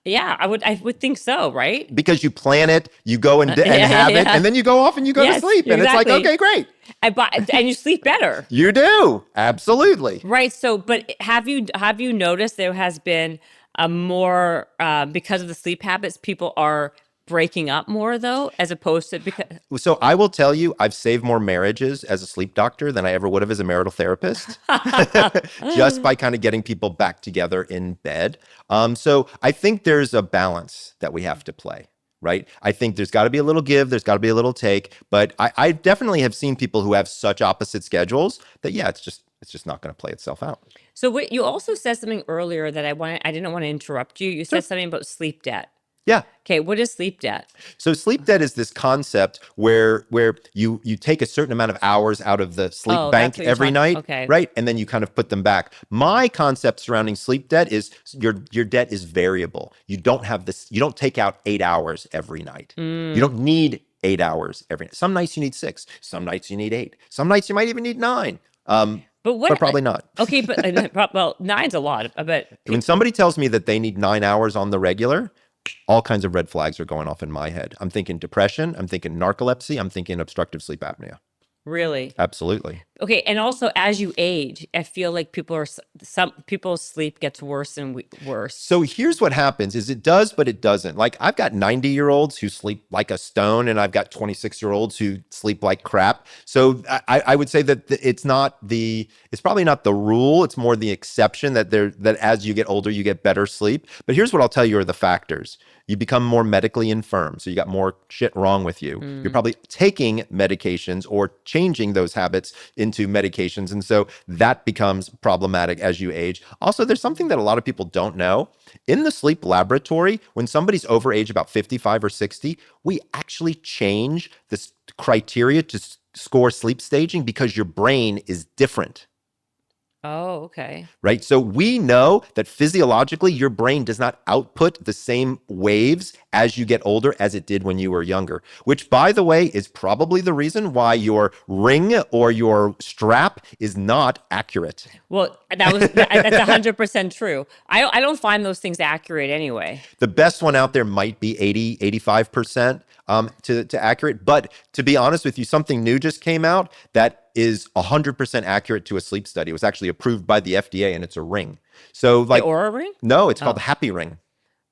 Yeah, I would think so, right? Because you plan it, you go and have it, and then you go off and you go to sleep. And it's like, okay, great. And you sleep better. You do. Absolutely. Right. So, but have you noticed there has been a more, because of the sleep habits, people are breaking up more though, as opposed to because. So I will tell you, I've saved more marriages as a sleep doctor than I ever would have as a marital therapist, just by kind of getting people back together in bed. So I think there's a balance that we have to play, right? I think there's got to be a little give, there's got to be a little take, but I definitely have seen people who have such opposite schedules that it's just not going to play itself out. So you also said something earlier that I didn't want to interrupt you. You said something about sleep debt. Yeah. Okay, what is sleep debt? So sleep debt is this concept where you take a certain amount of hours out of the sleep bank every night, right? And then you kind of put them back. My concept surrounding sleep debt is your debt is variable. You don't take out 8 hours every night. You don't need 8 hours every night. Some nights you need 6. Some nights you need 8. Some nights you might even need 9. But probably not. Okay, but well, 9's a lot. But when somebody tells me that they need 9 hours on the regular, all kinds of red flags are going off in my head. I'm thinking depression. I'm thinking narcolepsy. I'm thinking obstructive sleep apnea. Really? Absolutely. Okay, and also as you age, I feel like some people's sleep gets worse and worse. So here's what happens is it does, but it doesn't. Like I've got 90-year-olds who sleep like a stone, and I've got 26-year-olds who sleep like crap. So I would say that it's probably not the rule. It's more the exception that as you get older, you get better sleep. But here's what I'll tell you are the factors. You become more medically infirm. So you got more shit wrong with you. You're probably taking medications or changing those habits into medications. And so that becomes problematic as you age. Also, there's something that a lot of people don't know. In the sleep laboratory, when somebody's over age about 55 or 60, we actually change this criteria to score sleep staging because your brain is different. Oh, okay. Right? So we know that physiologically, your brain does not output the same waves as you get older as it did when you were younger, which, by the way, is probably the reason why your ring or your strap is not accurate. Well, that's 100% true. I don't find those things accurate anyway. The best one out there might be 80, 85% to accurate. But to be honest with you, something new just came out that is 100% accurate to a sleep study. It was actually approved by the FDA, and it's a ring. So like the Oura ring? No, it's called the Happy Ring.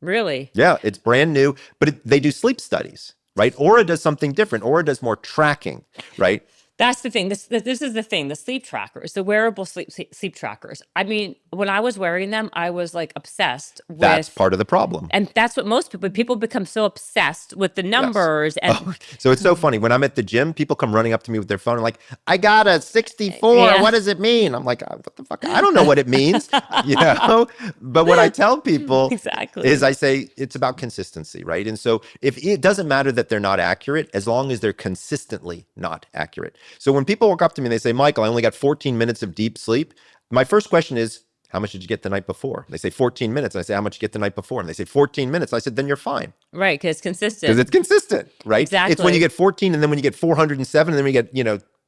Really? Yeah, it's brand new, but they do sleep studies, right? Oura does something different. Oura does more tracking, right? That's the thing. This is the thing. The sleep trackers, the wearable sleep trackers. I mean, when I was wearing them, I was like obsessed with. That's part of the problem. And that's what most people become so obsessed with the numbers. Yes. And so it's so funny. When I'm at the gym, people come running up to me with their phone and like, I got a 64. Yeah. What does it mean? I'm like, what the fuck? I don't know what it means, But what I tell people exactly is I say it's about consistency, right? And so if it doesn't matter that they're not accurate, as long as they're consistently not accurate. So when people walk up to me and they say, Michael, I only got 14 minutes of deep sleep, my first question is, how much did you get the night before? They say 14 minutes. And I say, how much did you get the night before? And they say 14 minutes. I said, then you're fine. Right, because it's consistent. Because it's consistent, right? Exactly. It's when you get 14 and then when you get 407 and then we get,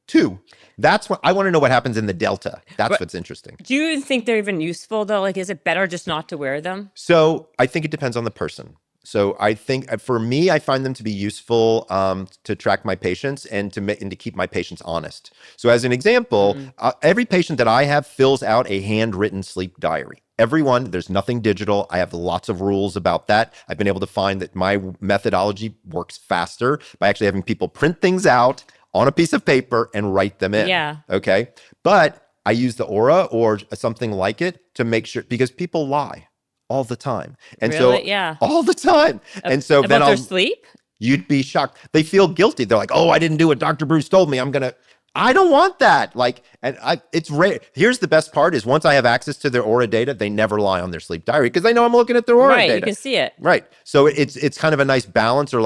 2. That's what I want to know what happens in the delta. That's what's interesting. Do you think they're even useful though? Like, is it better just not to wear them? So I think it depends on the person. So I think for me, I find them to be useful to track my patients and to keep my patients honest. So as an example, every patient that I have fills out a handwritten sleep diary. Everyone, there's nothing digital. I have lots of rules about that. I've been able to find that my methodology works faster by actually having people print things out on a piece of paper and write them in. Yeah. Okay. But I use the Oura or something like it to make sure, because people lie all the time. And really? so Yeah. all the time. And so about then their sleep? You'd be shocked. They feel guilty. They're like, oh, I didn't do what Dr. Breus told me. I don't want that. It's rare. Here's the best part is once I have access to their Oura data, they never lie on their sleep diary because they know I'm looking at their Oura data. Right, you can see it. Right. So it's kind of a nice balance or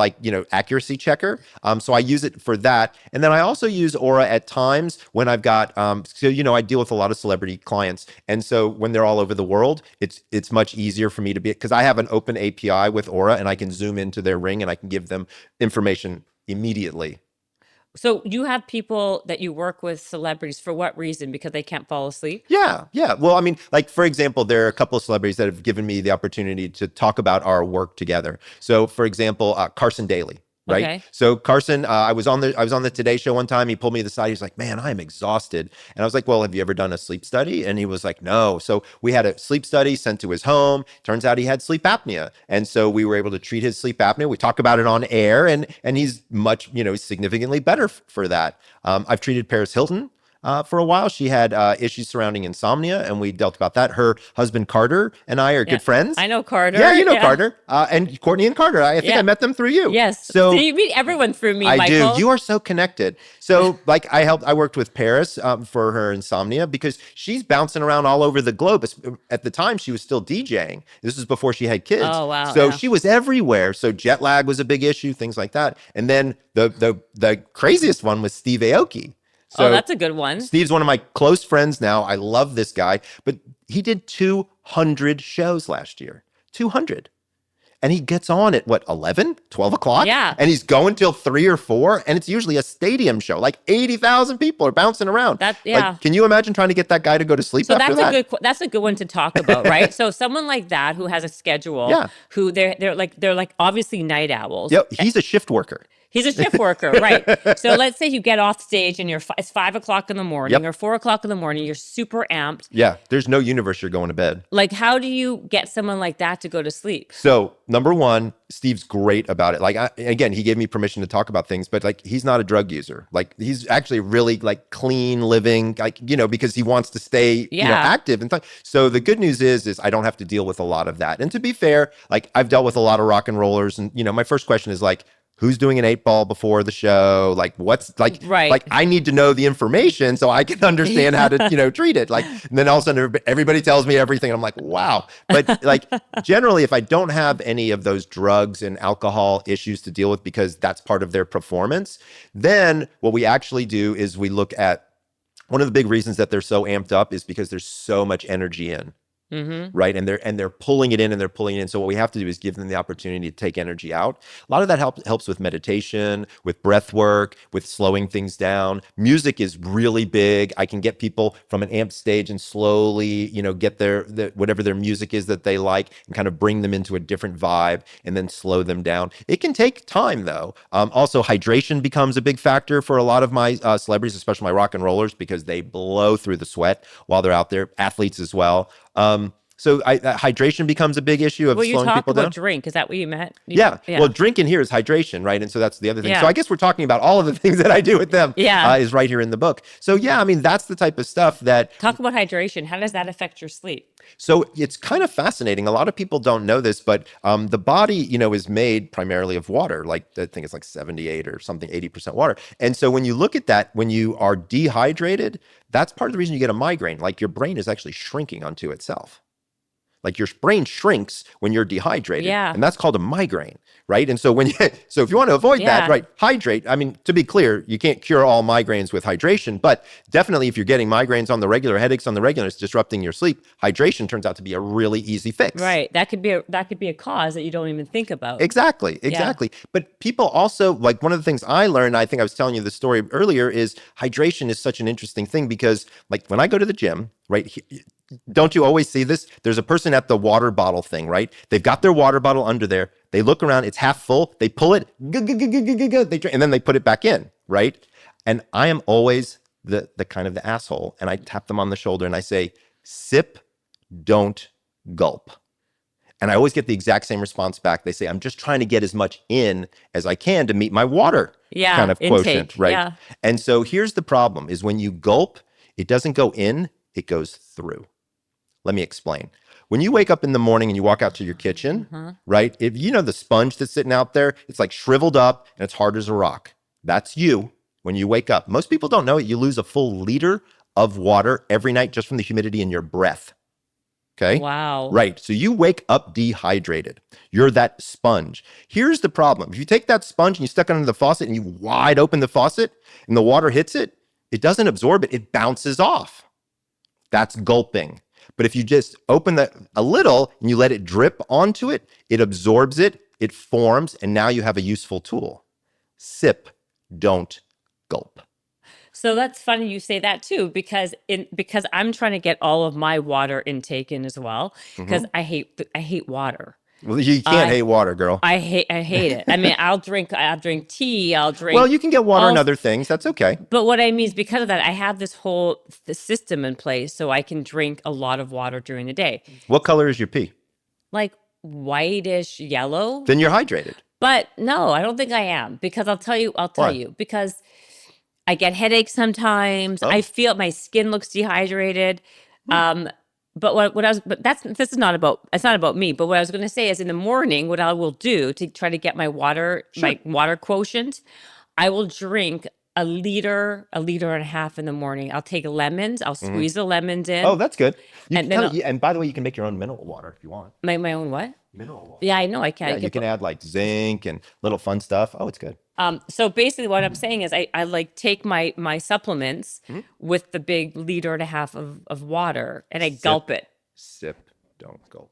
accuracy checker. So I use it for that. And then I also use Oura at times when I've got, I deal with a lot of celebrity clients. And so when they're all over the world, it's much easier for me to because I have an open API with Oura and I can zoom into their ring and I can give them information immediately. So you have people that you work with, celebrities, for what reason? Because they can't fall asleep? Yeah. Well, I mean, for example, there are a couple of celebrities that have given me the opportunity to talk about our work together. So, for example, Carson Daly. Right. Okay. So Carson, I was on the Today Show one time. He pulled me to the side. He's like, man, I'm exhausted. And I was like, well, have you ever done a sleep study? And he was like, no. So we had a sleep study sent to his home. Turns out he had sleep apnea. And so we were able to treat his sleep apnea. We talk about it on air and he's much, he's significantly better for that. I've treated Paris Hilton. For a while, she had issues surrounding insomnia, and we dealt about that. Her husband, Carter, and I are good friends. I know Carter. Yeah, you know Carter. And Courtney and Carter. I think I met them through you. Yes. So you meet everyone through me, I Michael. do. You are so connected. So I worked with Paris for her insomnia because she's bouncing around all over the globe. At the time, she was still DJing. This was before she had kids. Oh, wow. So she was everywhere. So jet lag was a big issue, things like that. And then the craziest one was Steve Aoki. So that's a good one. Steve's one of my close friends now. I love this guy, but he did 200 shows last year. 200. And he gets on at 11, 12 o'clock? Yeah. And he's going till 3 or 4. And it's usually a stadium show. 80,000 people are bouncing around. Can you imagine trying to get that guy to go to sleep after that? That's a good one to talk about, right? So someone like that who has a schedule, who they're obviously night owls. Yeah, he's a shift worker. He's a shift worker, right? So let's say you get off stage and it's 5 o'clock in the morning or 4 o'clock in the morning. You're super amped. Yeah, there's no universe you're going to bed. Like, how do you get someone like that to go to sleep? So number one, Steve's great about it. Like, again, he gave me permission to talk about things, but like, he's not a drug user. Like, he's actually really like clean living, like, because he wants to stay, active and so the good news is I don't have to deal with a lot of that. And to be fair, like, I've dealt with a lot of rock and rollers, and my first question is like, who's doing an 8-ball before the show? Like, what's like, like, I need to know the information so I can understand how to, treat it. Like, and then all of a sudden everybody tells me everything. I'm like, wow. But like, generally, if I don't have any of those drugs and alcohol issues to deal with, because that's part of their performance, then what we actually do is we look at one of the big reasons that they're so amped up is because there's so much energy in. Right. And they're pulling it in and they're pulling it in. So what we have to do is give them the opportunity to take energy out. A lot of that helps with meditation, with breath work, with slowing things down. Music is really big. I can get people from an amped stage and slowly, get their whatever their music is that they like and kind of bring them into a different vibe and then slow them down. It can take time though. Also, hydration becomes a big factor for a lot of my celebrities, especially my rock and rollers, because they blow through the sweat while they're out there. Athletes as well. So hydration becomes a big issue of slowing people down. Well, you talk about drink. Is that what you meant? Yeah. Well, drink in here is hydration, right? And so that's the other thing. So I guess we're talking about all of the things that I do with them is right here in the book. So yeah, I mean, that's the type of stuff that... Talk about hydration. How does that affect your sleep? So it's kind of fascinating. A lot of people don't know this, but the body, is made primarily of water. Like, I think it's like 78 or something, 80% water. And so when you look at that, when you are dehydrated, that's part of the reason you get a migraine. Like, your brain is actually shrinking onto itself. Like, your brain shrinks when you're dehydrated. And that's called a migraine, right? And so so if you want to avoid that, right, hydrate. I mean, to be clear, you can't cure all migraines with hydration, but definitely if you're getting migraines on the regular, headaches on the regular, it's disrupting your sleep, hydration turns out to be a really easy fix. Right. That could be a cause that you don't even think about. Exactly. But people also, like, one of the things I learned, I think I was telling you the story earlier, is hydration is such an interesting thing because, like, when I go to the gym, right, don't you always see this? There's a person at the water bottle thing, right? They've got their water bottle under there. They look around, it's half full. They pull it, they drink, and then they put it back in, right? And I am always the kind of the asshole. And I tap them on the shoulder and I say, sip, don't gulp. And I always get the exact same response back. They say, I'm just trying to get as much in as I can to meet my water kind of quotient, right? Yeah. And so here's the problem is when you gulp, it doesn't go in, it goes through. Let me explain. When you wake up in the morning and you walk out to your kitchen, right? If the sponge that's sitting out there, it's like shriveled up and it's hard as a rock. That's you when you wake up. Most people don't know it. You lose a full liter of water every night just from the humidity in your breath. Okay? Wow. Right. So you wake up dehydrated. You're that sponge. Here's the problem. If you take that sponge and you stuck it under the faucet and you wide open the faucet and the water hits it, it doesn't absorb it. It bounces off. That's gulping. But if you just open that a little and you let it drip onto it, it absorbs it, it forms, and now you have a useful tool. Sip, don't gulp. So that's funny you say that too, because I'm trying to get all of my water intake in as well, because I hate water. Well, you can't hate water, girl. I hate it. I mean, I'll drink tea. Well, you can get water and other things. That's okay. But what I mean is because of that, I have this whole system in place so I can drink a lot of water during the day. What color is your pee? Like whitish yellow. Then you're hydrated. But no, I don't think I am, because I'll tell you, because I get headaches sometimes. I feel my skin looks dehydrated. But it's not about me. But what I was going to say is in the morning, what I will do to try to get my water quotient, I will drink a liter and a half in the morning. I'll take lemons. I'll squeeze the lemons in. Oh, that's good. And by the way, you can make your own mineral water if you want. My own what? Mineral water. Yeah, I know I can. Yeah, you can add like zinc and little fun stuff. Oh, it's good. So basically what I'm saying is I like take my supplements with the big liter and a half of water and I gulp it. Sip, don't gulp.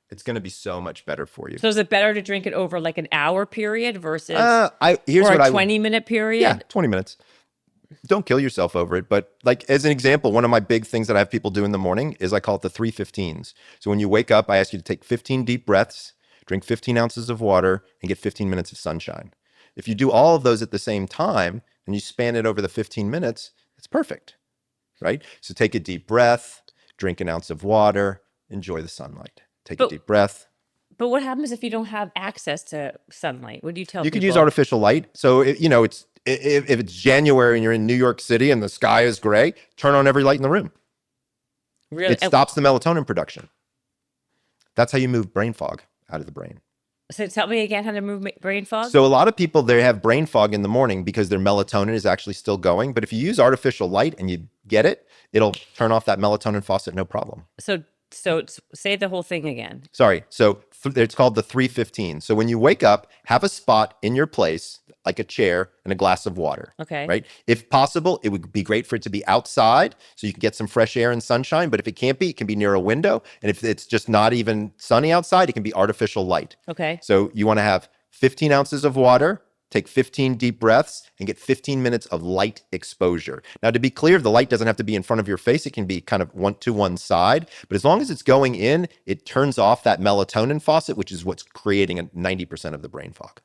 It's going to be so much better for you. So is it better to drink it over like an hour period versus a 20-minute period? Yeah, 20 minutes. Don't kill yourself over it. But like as an example, one of my big things that I have people do in the morning is I call it the 3:15s. So when you wake up, I ask you to take 15 deep breaths, drink 15 ounces of water, and get 15 minutes of sunshine. If you do all of those at the same time and you span it over the 15 minutes, it's perfect, right? So take a deep breath, drink an ounce of water, enjoy the sunlight. Take a deep breath. But what happens if you don't have access to sunlight? What do you tell You people? could use artificial light. So, if it's January and you're in New York City and the sky is gray, turn on every light in the room. Really? It stops the melatonin production. That's how you move brain fog out of the brain. So tell me again how to move brain fog? So a lot of people, they have brain fog in the morning because their melatonin is actually still going. But if you use artificial light and you get it, it'll turn off that melatonin faucet, no problem. So say the whole thing again. Sorry. So it's called the 315. So when you wake up, have a spot in your place, like a chair and a glass of water. Okay. Right? If possible, it would be great for it to be outside so you can get some fresh air and sunshine. But if it can't be, it can be near a window. And if it's just not even sunny outside, it can be artificial light. Okay. So you want to have 15 ounces of water, take 15 deep breaths, and get 15 minutes of light exposure. Now, to be clear, the light doesn't have to be in front of your face. It can be kind of to one side. But as long as it's going in, it turns off that melatonin faucet, which is what's creating 90% of the brain fog.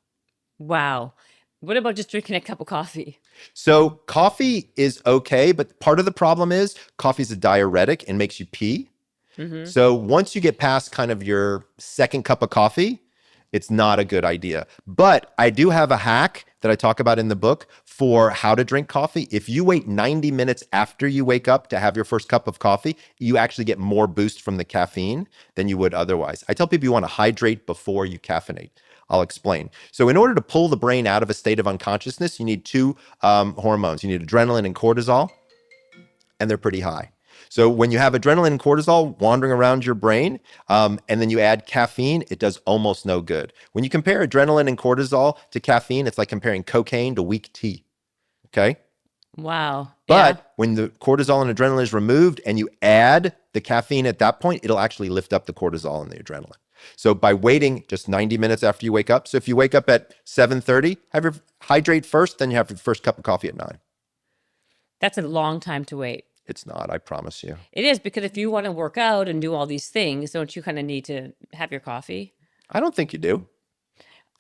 Wow. What about just drinking a cup of coffee? So coffee is okay, but part of the problem is coffee is a diuretic and makes you pee. Mm-hmm. So once you get past kind of your second cup of coffee, it's not a good idea. But I do have a hack that I talk about in the book for how to drink coffee. If you wait 90 minutes after you wake up to have your first cup of coffee, you actually get more boost from the caffeine than you would otherwise. I tell people you want to hydrate before you caffeinate. I'll explain. So in order to pull the brain out of a state of unconsciousness, you need two hormones. You need adrenaline and cortisol, and they're pretty high. So when you have adrenaline and cortisol wandering around your brain, and then you add caffeine, it does almost no good. When you compare adrenaline and cortisol to caffeine, it's like comparing cocaine to weak tea, okay? Wow. But when the cortisol and adrenaline is removed and you add the caffeine at that point, it'll actually lift up the cortisol and the adrenaline. So by waiting just 90 minutes after you wake up, so if you wake up at 7:30, hydrate first, then you have your first cup of coffee at 9. That's a long time to wait. It's not, I promise you. It is, because if you want to work out and do all these things, don't you kind of need to have your coffee? I don't think you do.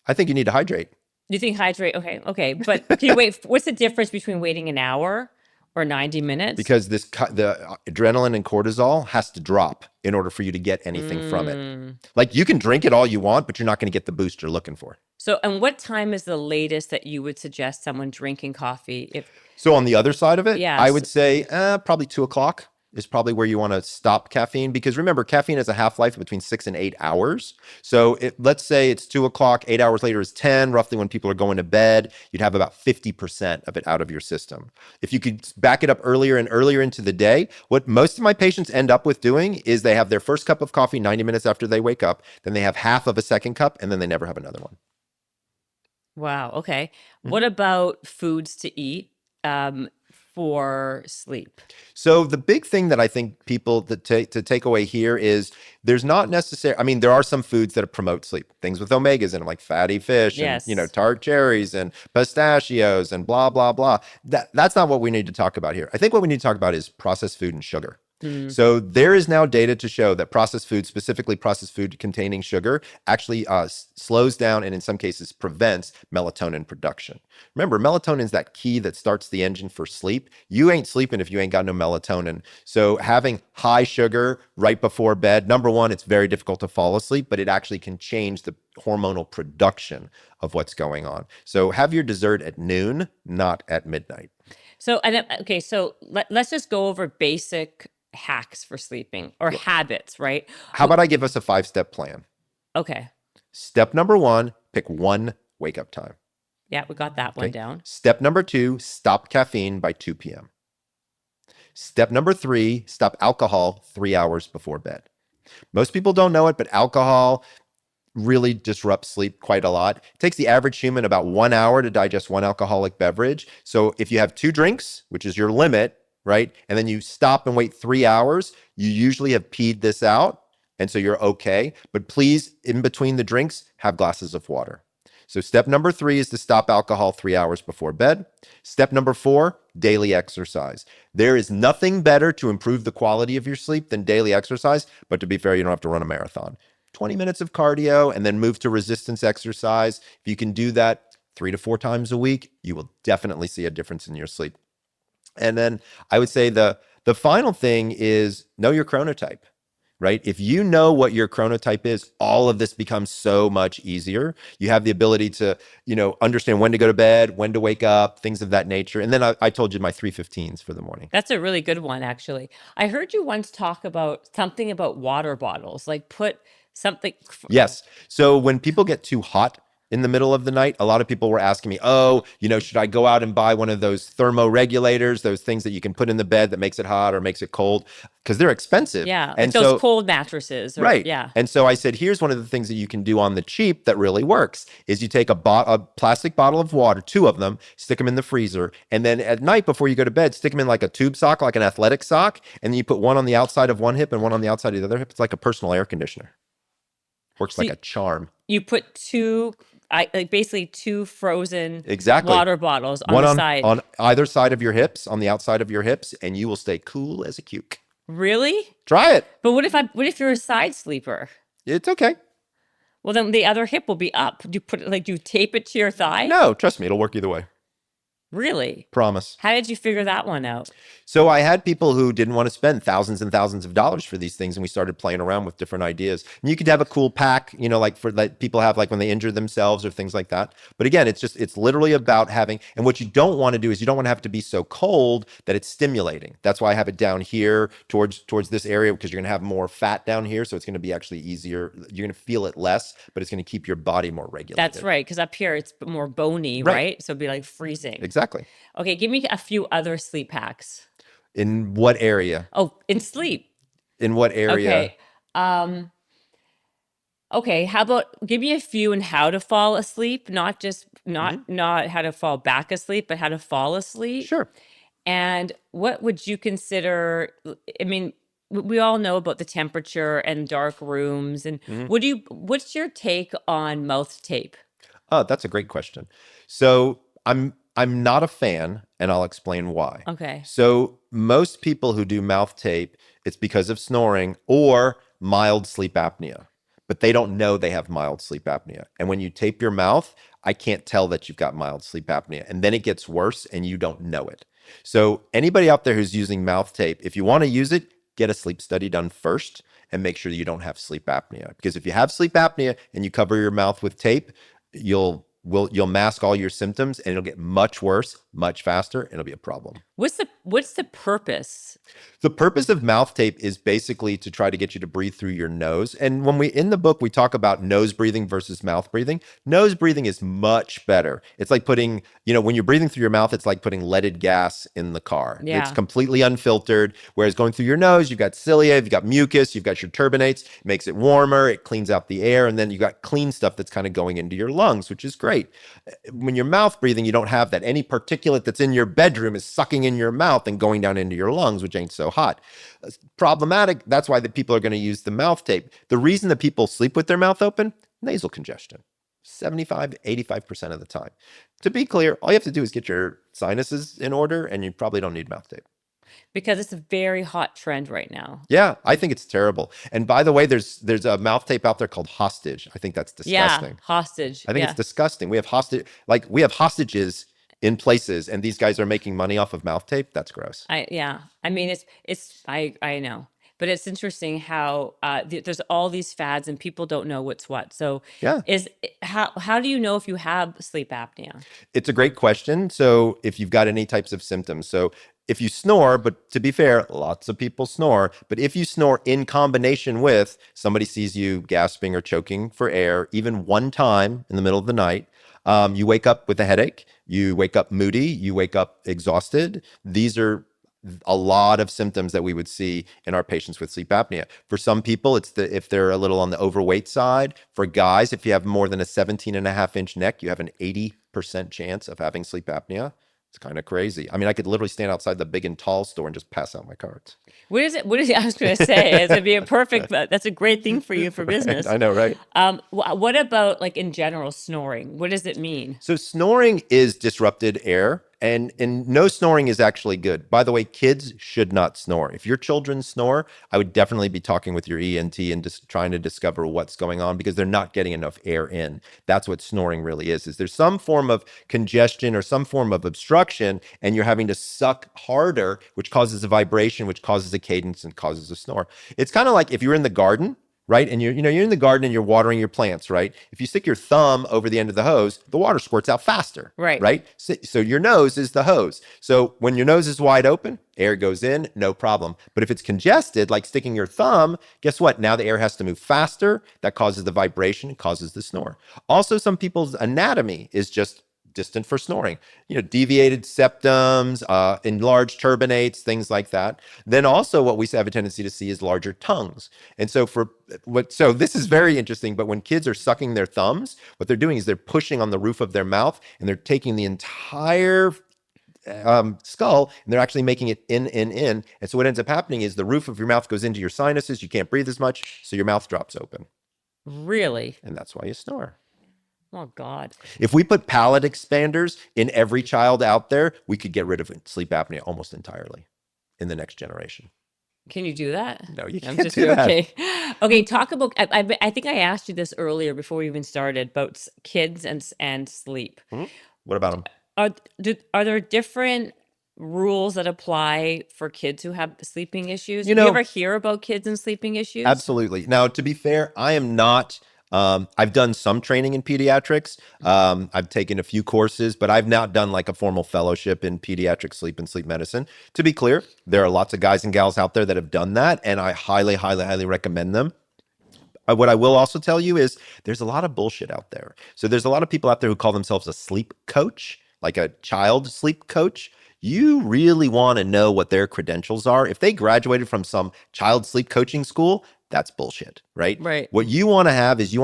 I think you need to hydrate. You think hydrate? Okay. But can you wait? What's the difference between waiting an hour or 90 minutes? Because the adrenaline and cortisol has to drop in order for you to get anything from it. Like you can drink it all you want, but you're not going to get the boost you're looking for. So, and what time is the latest that you would suggest someone drinking coffee? So on the other side of it, yes. I would say probably 2 o'clock is probably where you want to stop caffeine, because remember, caffeine has a half-life of between 6 and 8 hours. So let's say it's 2 o'clock, 8 hours later is 10, roughly when people are going to bed, you'd have about 50% of it out of your system. If you could back it up earlier and earlier into the day, what most of my patients end up with doing is they have their first cup of coffee 90 minutes after they wake up, then they have half of a second cup, and then they never have another one. Wow. Okay. What about foods to eat for sleep? So the big thing that I think people to take away here is there's not necessarily, I mean, there are some foods that promote sleep, things with omegas in them, like fatty fish Yes. and, tart cherries and pistachios and blah, blah, blah. That's not what we need to talk about here. I think what we need to talk about is processed food and sugar. So there is now data to show that processed food, specifically processed food containing sugar, actually slows down and in some cases prevents melatonin production. Remember, melatonin is that key that starts the engine for sleep. You ain't sleeping if you ain't got no melatonin. So having high sugar right before bed, number one, it's very difficult to fall asleep, but it actually can change the hormonal production of what's going on. So have your dessert at noon, not at midnight. So, let's just go over basic hacks for sleeping or habits, right? How about I give us a 5-step plan? Okay. Step number 1, pick one wake up time. Yeah, we got that one down. Step number 2, stop caffeine by 2 p.m. Step number 3, stop alcohol 3 hours before bed. Most people don't know it, but alcohol really disrupts sleep quite a lot. It takes the average human about 1 hour to digest one alcoholic beverage. So if you have 2 drinks, which is your limit, right? And then you stop and wait 3 hours, you usually have peed this out. And so you're okay. But please, in between the drinks, have glasses of water. So step number 3 is to stop alcohol 3 hours before bed. Step number 4, daily exercise. There is nothing better to improve the quality of your sleep than daily exercise. But to be fair, you don't have to run a marathon. 20 minutes of cardio and then move to resistance exercise. If you can do that 3 to 4 times a week, you will definitely see a difference in your sleep. And then I would say the final thing is know your chronotype, right? If you know what your chronotype is, all of this becomes so much easier. You have the ability to, understand when to go to bed, when to wake up, things of that nature. And then I told you my 3:15s for the morning. That's a really good one, actually. I heard you once talk about something about water bottles, like put something. Yes. So when people get too hot in the middle of the night, a lot of people were asking me, should I go out and buy one of those thermoregulators, those things that you can put in the bed that makes it hot or makes it cold? Because they're expensive. Yeah, and like those cold mattresses. Right. Yeah. And so I said, here's one of the things that you can do on the cheap that really works is you take a plastic bottle of water, 2 of them, stick them in the freezer. And then at night before you go to bed, stick them in like a tube sock, like an athletic sock. And then you put one on the outside of one hip and one on the outside of the other hip. It's like a personal air conditioner. Works like a charm. You put basically 2 frozen exactly water bottles on the side. On either side of your hips, on the outside of your hips, and you will stay cool as a cuke. Really? Try it. But what if you're a side sleeper? It's okay. Well, then the other hip will be up. Do you tape it to your thigh? No, trust me, it'll work either way. Really? Promise. How did you figure that one out? So I had people who didn't want to spend thousands and thousands of dollars for these things, and we started playing around with different ideas. And you could have a cool pack, like for that people have like when they injure themselves or things like that. But again, it's literally about having, and what you don't want to do is you don't want to have to be so cold that it's stimulating. That's why I have it down here towards this area, because you're going to have more fat down here. So it's going to be actually easier. You're going to feel it less, but it's going to keep your body more regulated. That's right. Because up here it's more bony, right? So it'd be like freezing. Exactly. Okay, give me a few other sleep hacks. In what area? Oh, in sleep. In what area? Okay. Okay, how about give me a few in how to fall asleep, not how to fall back asleep, but how to fall asleep. Sure. And what would you consider, I mean, we all know about the temperature and dark rooms, and what's your take on mouth tape? Oh, that's a great question. So I'm not a fan, and I'll explain why. Okay. So most people who do mouth tape, it's because of snoring or mild sleep apnea, but they don't know they have mild sleep apnea. And when you tape your mouth, I can't tell that you've got mild sleep apnea. And then it gets worse and you don't know it. So anybody out there who's using mouth tape, if you want to use it, get a sleep study done first and make sure that you don't have sleep apnea. Because if you have sleep apnea and you cover your mouth with tape, you'll mask all your symptoms and it'll get much worse, much faster, and it'll be a problem. What's the purpose? The purpose of mouth tape is basically to try to get you to breathe through your nose. And when in the book, we talk about nose breathing versus mouth breathing. Nose breathing is much better. It's like putting, when you're breathing through your mouth, it's like putting leaded gas in the car. Yeah. It's completely unfiltered. Whereas going through your nose, you've got cilia, you've got mucus, you've got your turbinates. It makes it warmer. It cleans out the air. And then you've got clean stuff that's kind of going into your lungs, which is great. When you're mouth breathing, you don't have that. Any particulate that's in your bedroom is sucking in your mouth and going down into your lungs, which ain't so hot. It's problematic. That's why the people are going to use the mouth tape. The reason that people sleep with their mouth open, nasal congestion, 75 to 85% of the time. To be clear, all you have to do is get your sinuses in order and you probably don't need mouth tape. Because it's a very hot trend right now. Yeah, I think it's terrible. And by the way, there's a mouth tape out there called Hostage. I think that's disgusting. Yeah, Hostage. I think it's disgusting. We have hostages in places, and these guys are making money off of mouth tape. That's gross. I mean, I know, but it's interesting how there's all these fads and people don't know what's what. So yeah, how do you know if you have sleep apnea? It's a great question. So if you've got any types of symptoms, so if you snore, but to be fair, lots of people snore, but if you snore in combination with somebody sees you gasping or choking for air, even one time in the middle of the night, you wake up with a headache, you wake up moody, you wake up exhausted. These are a lot of symptoms that we would see in our patients with sleep apnea. For some people, if they're a little on the overweight side. For guys, if you have more than a 17.5-inch neck, you have an 80% chance of having sleep apnea. It's kind of crazy. I mean, I could literally stand outside the Big and Tall store and just pass out my cards. What is it? I was going to say, it'd be that's a great thing for you for business. Right, I know, right? What about like in general snoring? What does it mean? So snoring is disrupted air. And no snoring is actually good. By the way, kids should not snore. If your children snore, I would definitely be talking with your ENT and just trying to discover what's going on because they're not getting enough air in. That's what snoring really is there's some form of congestion or some form of obstruction, and you're having to suck harder, which causes a vibration, which causes a cadence and causes a snore. It's kind of like if you're in the garden, right? And you're in the garden and you're watering your plants, right? If you stick your thumb over the end of the hose, the water squirts out faster, right? So your nose is the hose. So when your nose is wide open, air goes in, no problem. But if it's congested, like sticking your thumb, guess what? Now the air has to move faster. That causes the vibration, causes the snore. Also, some people's anatomy is just distant for snoring, deviated septums, enlarged turbinates, things like that. Then also what we have a tendency to see is larger tongues. And so so this is very interesting, but when kids are sucking their thumbs, what they're doing is they're pushing on the roof of their mouth and they're taking the entire skull and they're actually making it in. And so what ends up happening is the roof of your mouth goes into your sinuses. You can't breathe as much. So your mouth drops open. Really? And that's why you snore. Oh, God. If we put palate expanders in every child out there, we could get rid of sleep apnea almost entirely in the next generation. Can you do that? No, you can't do that. Okay, talk about, I think I asked you this earlier before we even started about kids and sleep. Mm-hmm. What about them? Are there different rules that apply for kids who have sleeping issues? Do you ever hear about kids and sleeping issues? Absolutely. Now, to be fair, I am not... I've done some training in pediatrics. I've taken a few courses, but I've not done like a formal fellowship in pediatric sleep and sleep medicine. To be clear, there are lots of guys and gals out there that have done that, and I highly, highly, highly recommend them. What I will also tell you is there's a lot of bullshit out there. So there's a lot of people out there who call themselves a sleep coach, like a child sleep coach. You really want to know what their credentials are. If they graduated from some child sleep coaching school, that's bullshit, right? Right. What you want to have is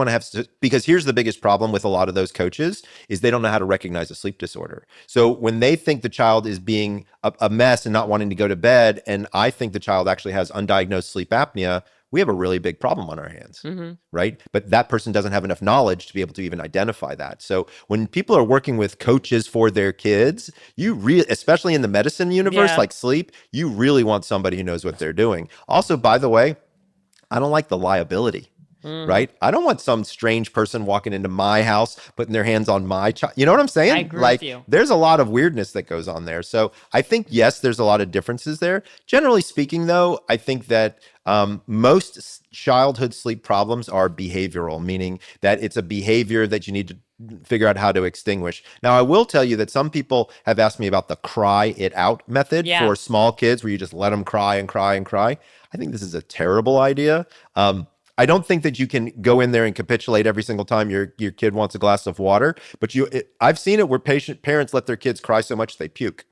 because here's the biggest problem with a lot of those coaches is they don't know how to recognize a sleep disorder. So when they think the child is being a mess and not wanting to go to bed, and I think the child actually has undiagnosed sleep apnea, we have a really big problem on our hands, right? But that person doesn't have enough knowledge to be able to even identify that. So when people are working with coaches for their kids, especially in the medicine universe, like sleep, you really want somebody who knows what they're doing. Also, by the way, I don't like the liability, right? I don't want some strange person walking into my house, putting their hands on my child. You know what I'm saying? I agree with you. There's a lot of weirdness that goes on there. So I think, yes, there's a lot of differences there. Generally speaking, though, I think that most childhood sleep problems are behavioral, meaning that it's a behavior that you need to figure out how to extinguish. Now, I will tell you that some people have asked me about the cry it out method for small kids where you just let them cry and cry and cry. I think this is a terrible idea. I don't think that you can go in there and capitulate every single time your kid wants a glass of water, but I've seen it where parents let their kids cry so much they puke.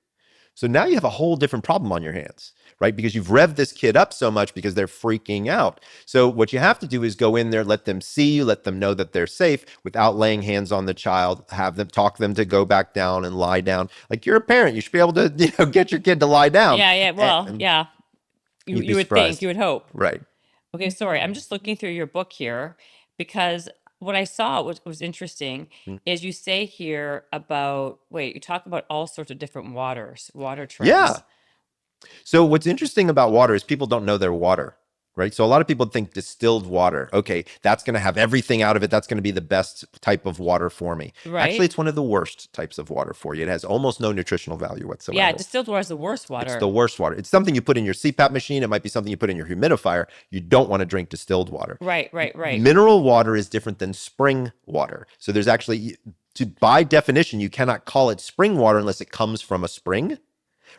So now you have a whole different problem on your hands, right? Because you've revved this kid up so much because they're freaking out. So what you have to do is go in there, let them see you, let them know that they're safe without laying hands on the child, have them talk them to go back down and lie down. Like you're a parent, you should be able to get your kid to lie down. Yeah. Well, yeah. You would think, you would hope. Right. Okay, sorry. I'm just looking through your book here because what I saw was interesting is you say here about, you talk about all sorts of different water trends. Yeah. So what's interesting about water is people don't know their water, right? So a lot of people think distilled water, okay, that's going to have everything out of it. That's going to be the best type of water for me. Right. Actually, it's one of the worst types of water for you. It has almost no nutritional value whatsoever. Yeah, distilled water is the worst water. It's the worst water. It's something you put in your CPAP machine. It might be something you put in your humidifier. You don't want to drink distilled water. Right. Mineral water is different than spring water. So there's actually, by definition, you cannot call it spring water unless it comes from a spring.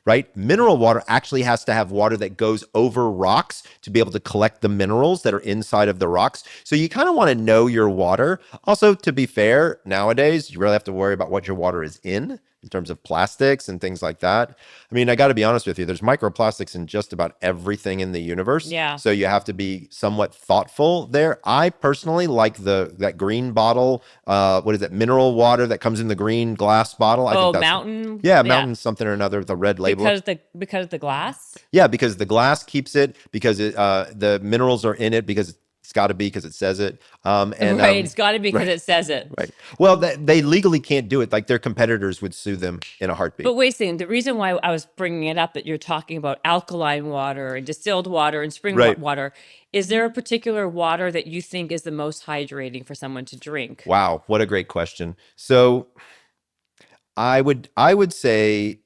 Right? Mineral water actually has to have water that goes over rocks to be able to collect the minerals that are inside of the rocks. So you kind of want to know your water. Also, to be fair, nowadays, you really have to worry about what your water is in terms of plastics and things like that. I mean, I got to be honest with you, there's microplastics in just about everything in the universe. Yeah. So you have to be somewhat thoughtful there. I personally like that green bottle, what is it, mineral water that comes in the green glass bottle. I think that's Mountain? Mountain something or another, the red label. Because the glass? Yeah, because the glass keeps it, because the minerals are in it, because It's got to be because it says it. Right. It's got to be because right, it says it. right. Well, they legally can't do it. Like their competitors would sue them in a heartbeat. But wait a second. The reason why I was bringing it up that you're talking about alkaline water and distilled water and spring Right. water, is there a particular water that you think is the most hydrating for someone to drink? Wow, what a great question. So I would say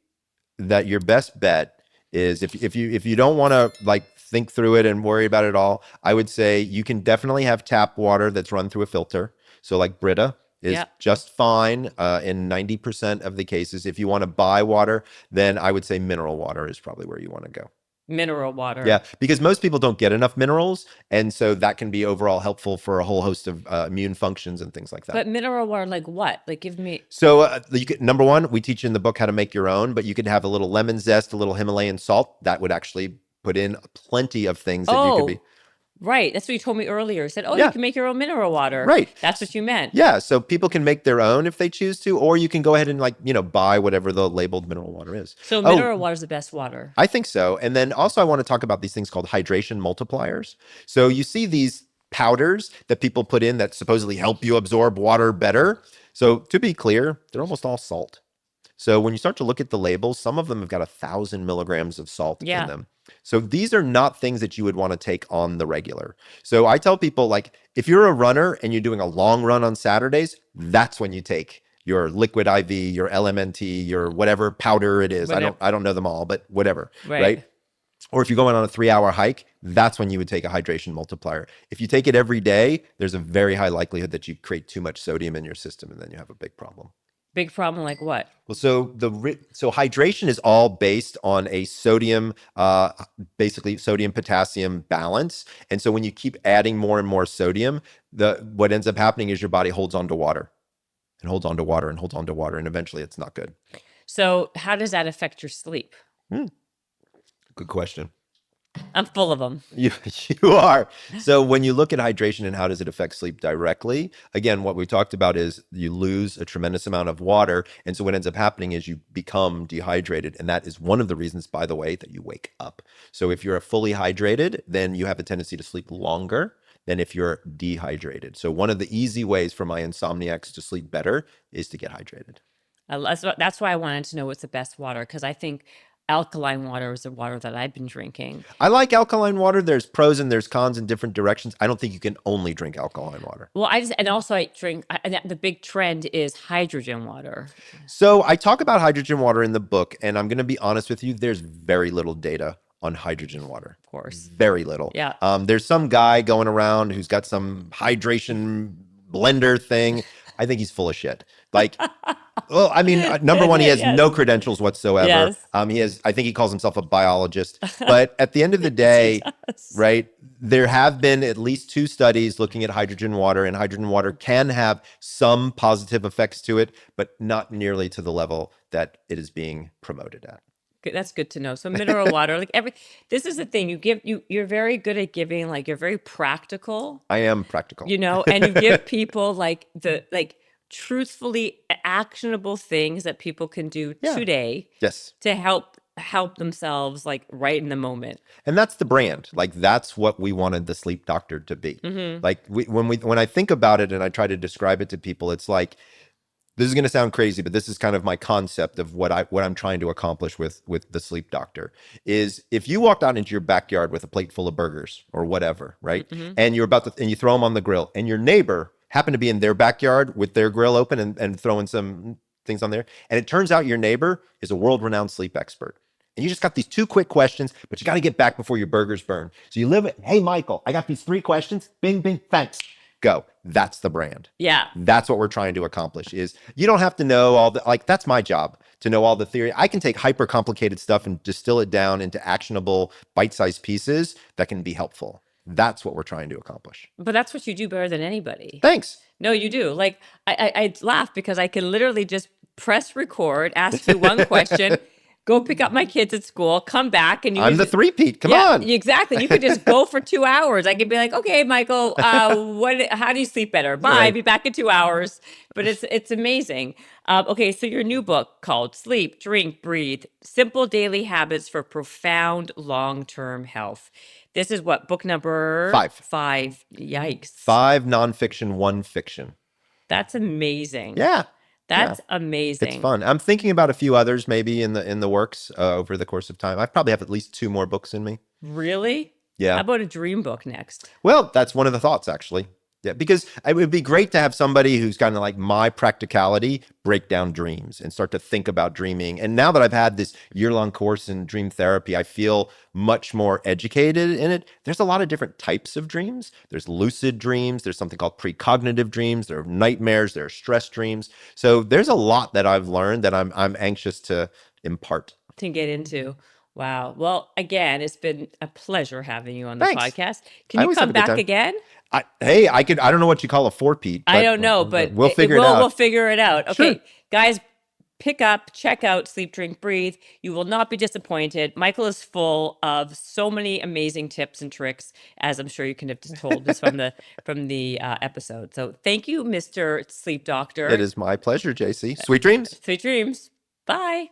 that your best bet is if you don't want to like think through it and worry about it all, I would say you can definitely have tap water that's run through a filter. So like Brita is Yep. just fine in 90% of the cases. If you want to buy water, then I would say mineral water is probably where you want to go. Mineral water. Yeah, because most people don't get enough minerals, and so that can be overall helpful for a whole host of immune functions and things like that. But mineral water, like what? Like give me. So number one, we teach in the book how to make your own, but you could have a little lemon zest, a little Himalayan salt. That would actually put in plenty of things that you could be. Right. That's what you told me earlier. You said, Yeah. you can make your own mineral water. Right. That's what you meant. Yeah, so people can make their own if they choose to, or you can go ahead and buy whatever the labeled mineral water is. So mineral water is the best water. I think so. And then also I want to talk about these things called hydration multipliers. So you see these powders that people put in that supposedly help you absorb water better. So to be clear, they're almost all salt. So when you start to look at the labels, some of them have got 1,000 milligrams of salt in them. So these are not things that you would want to take on the regular. So I tell people, like, if you're a runner and you're doing a long run on Saturdays, that's when you take your liquid IV, your LMNT, your whatever powder it is. Whatever. I don't know them all, but whatever, right? Or if you're going on a 3-hour hike, that's when you would take a hydration multiplier. If you take it every day, there's a very high likelihood that you create too much sodium in your system, and then you have a big problem. Big problem like what? Well, so hydration is all based on a sodium, basically sodium potassium balance. And so when you keep adding more and more sodium, what ends up happening is your body holds on to water and holds on to water and holds on to water, and eventually it's not good. So how does that affect your sleep? Good question. I'm full of them. You are. So when you look at hydration and how does it affect sleep directly, again, what we talked about is you lose a tremendous amount of water. And so what ends up happening is you become dehydrated. And that is one of the reasons, by the way, that you wake up. So if you're fully hydrated, then you have a tendency to sleep longer than if you're dehydrated. So one of the easy ways for my insomniacs to sleep better is to get hydrated. That's why I wanted to know what's the best water, because I think alkaline water is the water that I've been drinking. I like alkaline water. There's pros and there's cons in different directions. I don't think you can only drink alkaline water. Well, I drink, the big trend is hydrogen water. So I talk about hydrogen water in the book, and I'm going to be honest with you, there's very little data on hydrogen water. Of course. Very little. Yeah. There's some guy going around who's got some hydration blender thing. I think he's full of shit. Like, well, I mean, number one, he has no credentials whatsoever. Yes. I think he calls himself a biologist. But at the end of the day, right, there have been at least 2 studies looking at hydrogen water, and hydrogen water can have some positive effects to it, but not nearly to the level that it is being promoted at. That's good to know. So mineral water, this is the thing you're very good at giving, like you're very practical. I am practical. And you give people truthfully actionable things that people can do today. Yes. To help themselves right in the moment. And that's the brand. Like that's what we wanted the sleep doctor to be. Mm-hmm. Like when I think about it and I try to describe it to people, it's like, this is going to sound crazy, but this is kind of my concept of what I'm trying to accomplish with the sleep doctor is if you walked out into your backyard with a plate full of burgers or whatever, right? Mm-hmm. And you're and you throw them on the grill, and your neighbor happened to be in their backyard with their grill open and throwing some things on there. And it turns out your neighbor is a world-renowned sleep expert. And you just got these 2 quick questions, but you got to get back before your burgers burn. So you hey, Michael, I got these 3 questions. Bing, bing, thanks. Go. That's the brand. Yeah. That's what we're trying to accomplish is you don't have to know all the, that's my job to know all the theory. I can take hyper complicated stuff and distill it down into actionable bite-sized pieces that can be helpful. That's what we're trying to accomplish. But that's what you do better than anybody. Thanks. No, you do. I laugh because I can literally just press record, ask you one question, go pick up my kids at school, come back, and I'm the three-peat. Come on. Exactly. You could just go for 2 hours. I could be like, okay, Michael, how do you sleep better? Bye. Right. Be back in 2 hours. But it's amazing. Okay, so your new book called Sleep, Drink, Breathe: Simple Daily Habits for Profound Long-Term Health. This is what, book number 5. 5. Yikes. 5 nonfiction, 1 fiction. That's amazing. Yeah. That's amazing. It's fun. I'm thinking about a few others maybe in the works over the course of time. I probably have at least 2 more books in me. Really? Yeah. How about a dream book next? Well, that's one of the thoughts, actually. Yeah, because it would be great to have somebody who's kind of like my practicality break down dreams and start to think about dreaming. And now that I've had this year-long course in dream therapy, I feel much more educated in it. There's a lot of different types of dreams. There's lucid dreams. There's something called precognitive dreams. There are nightmares. There are stress dreams. So there's a lot that I've learned that I'm anxious to impart. To get into. Wow. Well, again, it's been a pleasure having you on the Thanks. podcast. I Can you always have come a good back time. again? I don't know what you call a four-peat. I don't know, but we'll figure it out. We'll figure it out. Okay, Sure. guys, check out Sleep, Drink, Breathe. You will not be disappointed. Michael is full of so many amazing tips and tricks, as I'm sure you can have just told us from the episode. So thank you, Mr. Sleep Doctor. It is my pleasure, JC. Sweet dreams. Sweet dreams. Bye.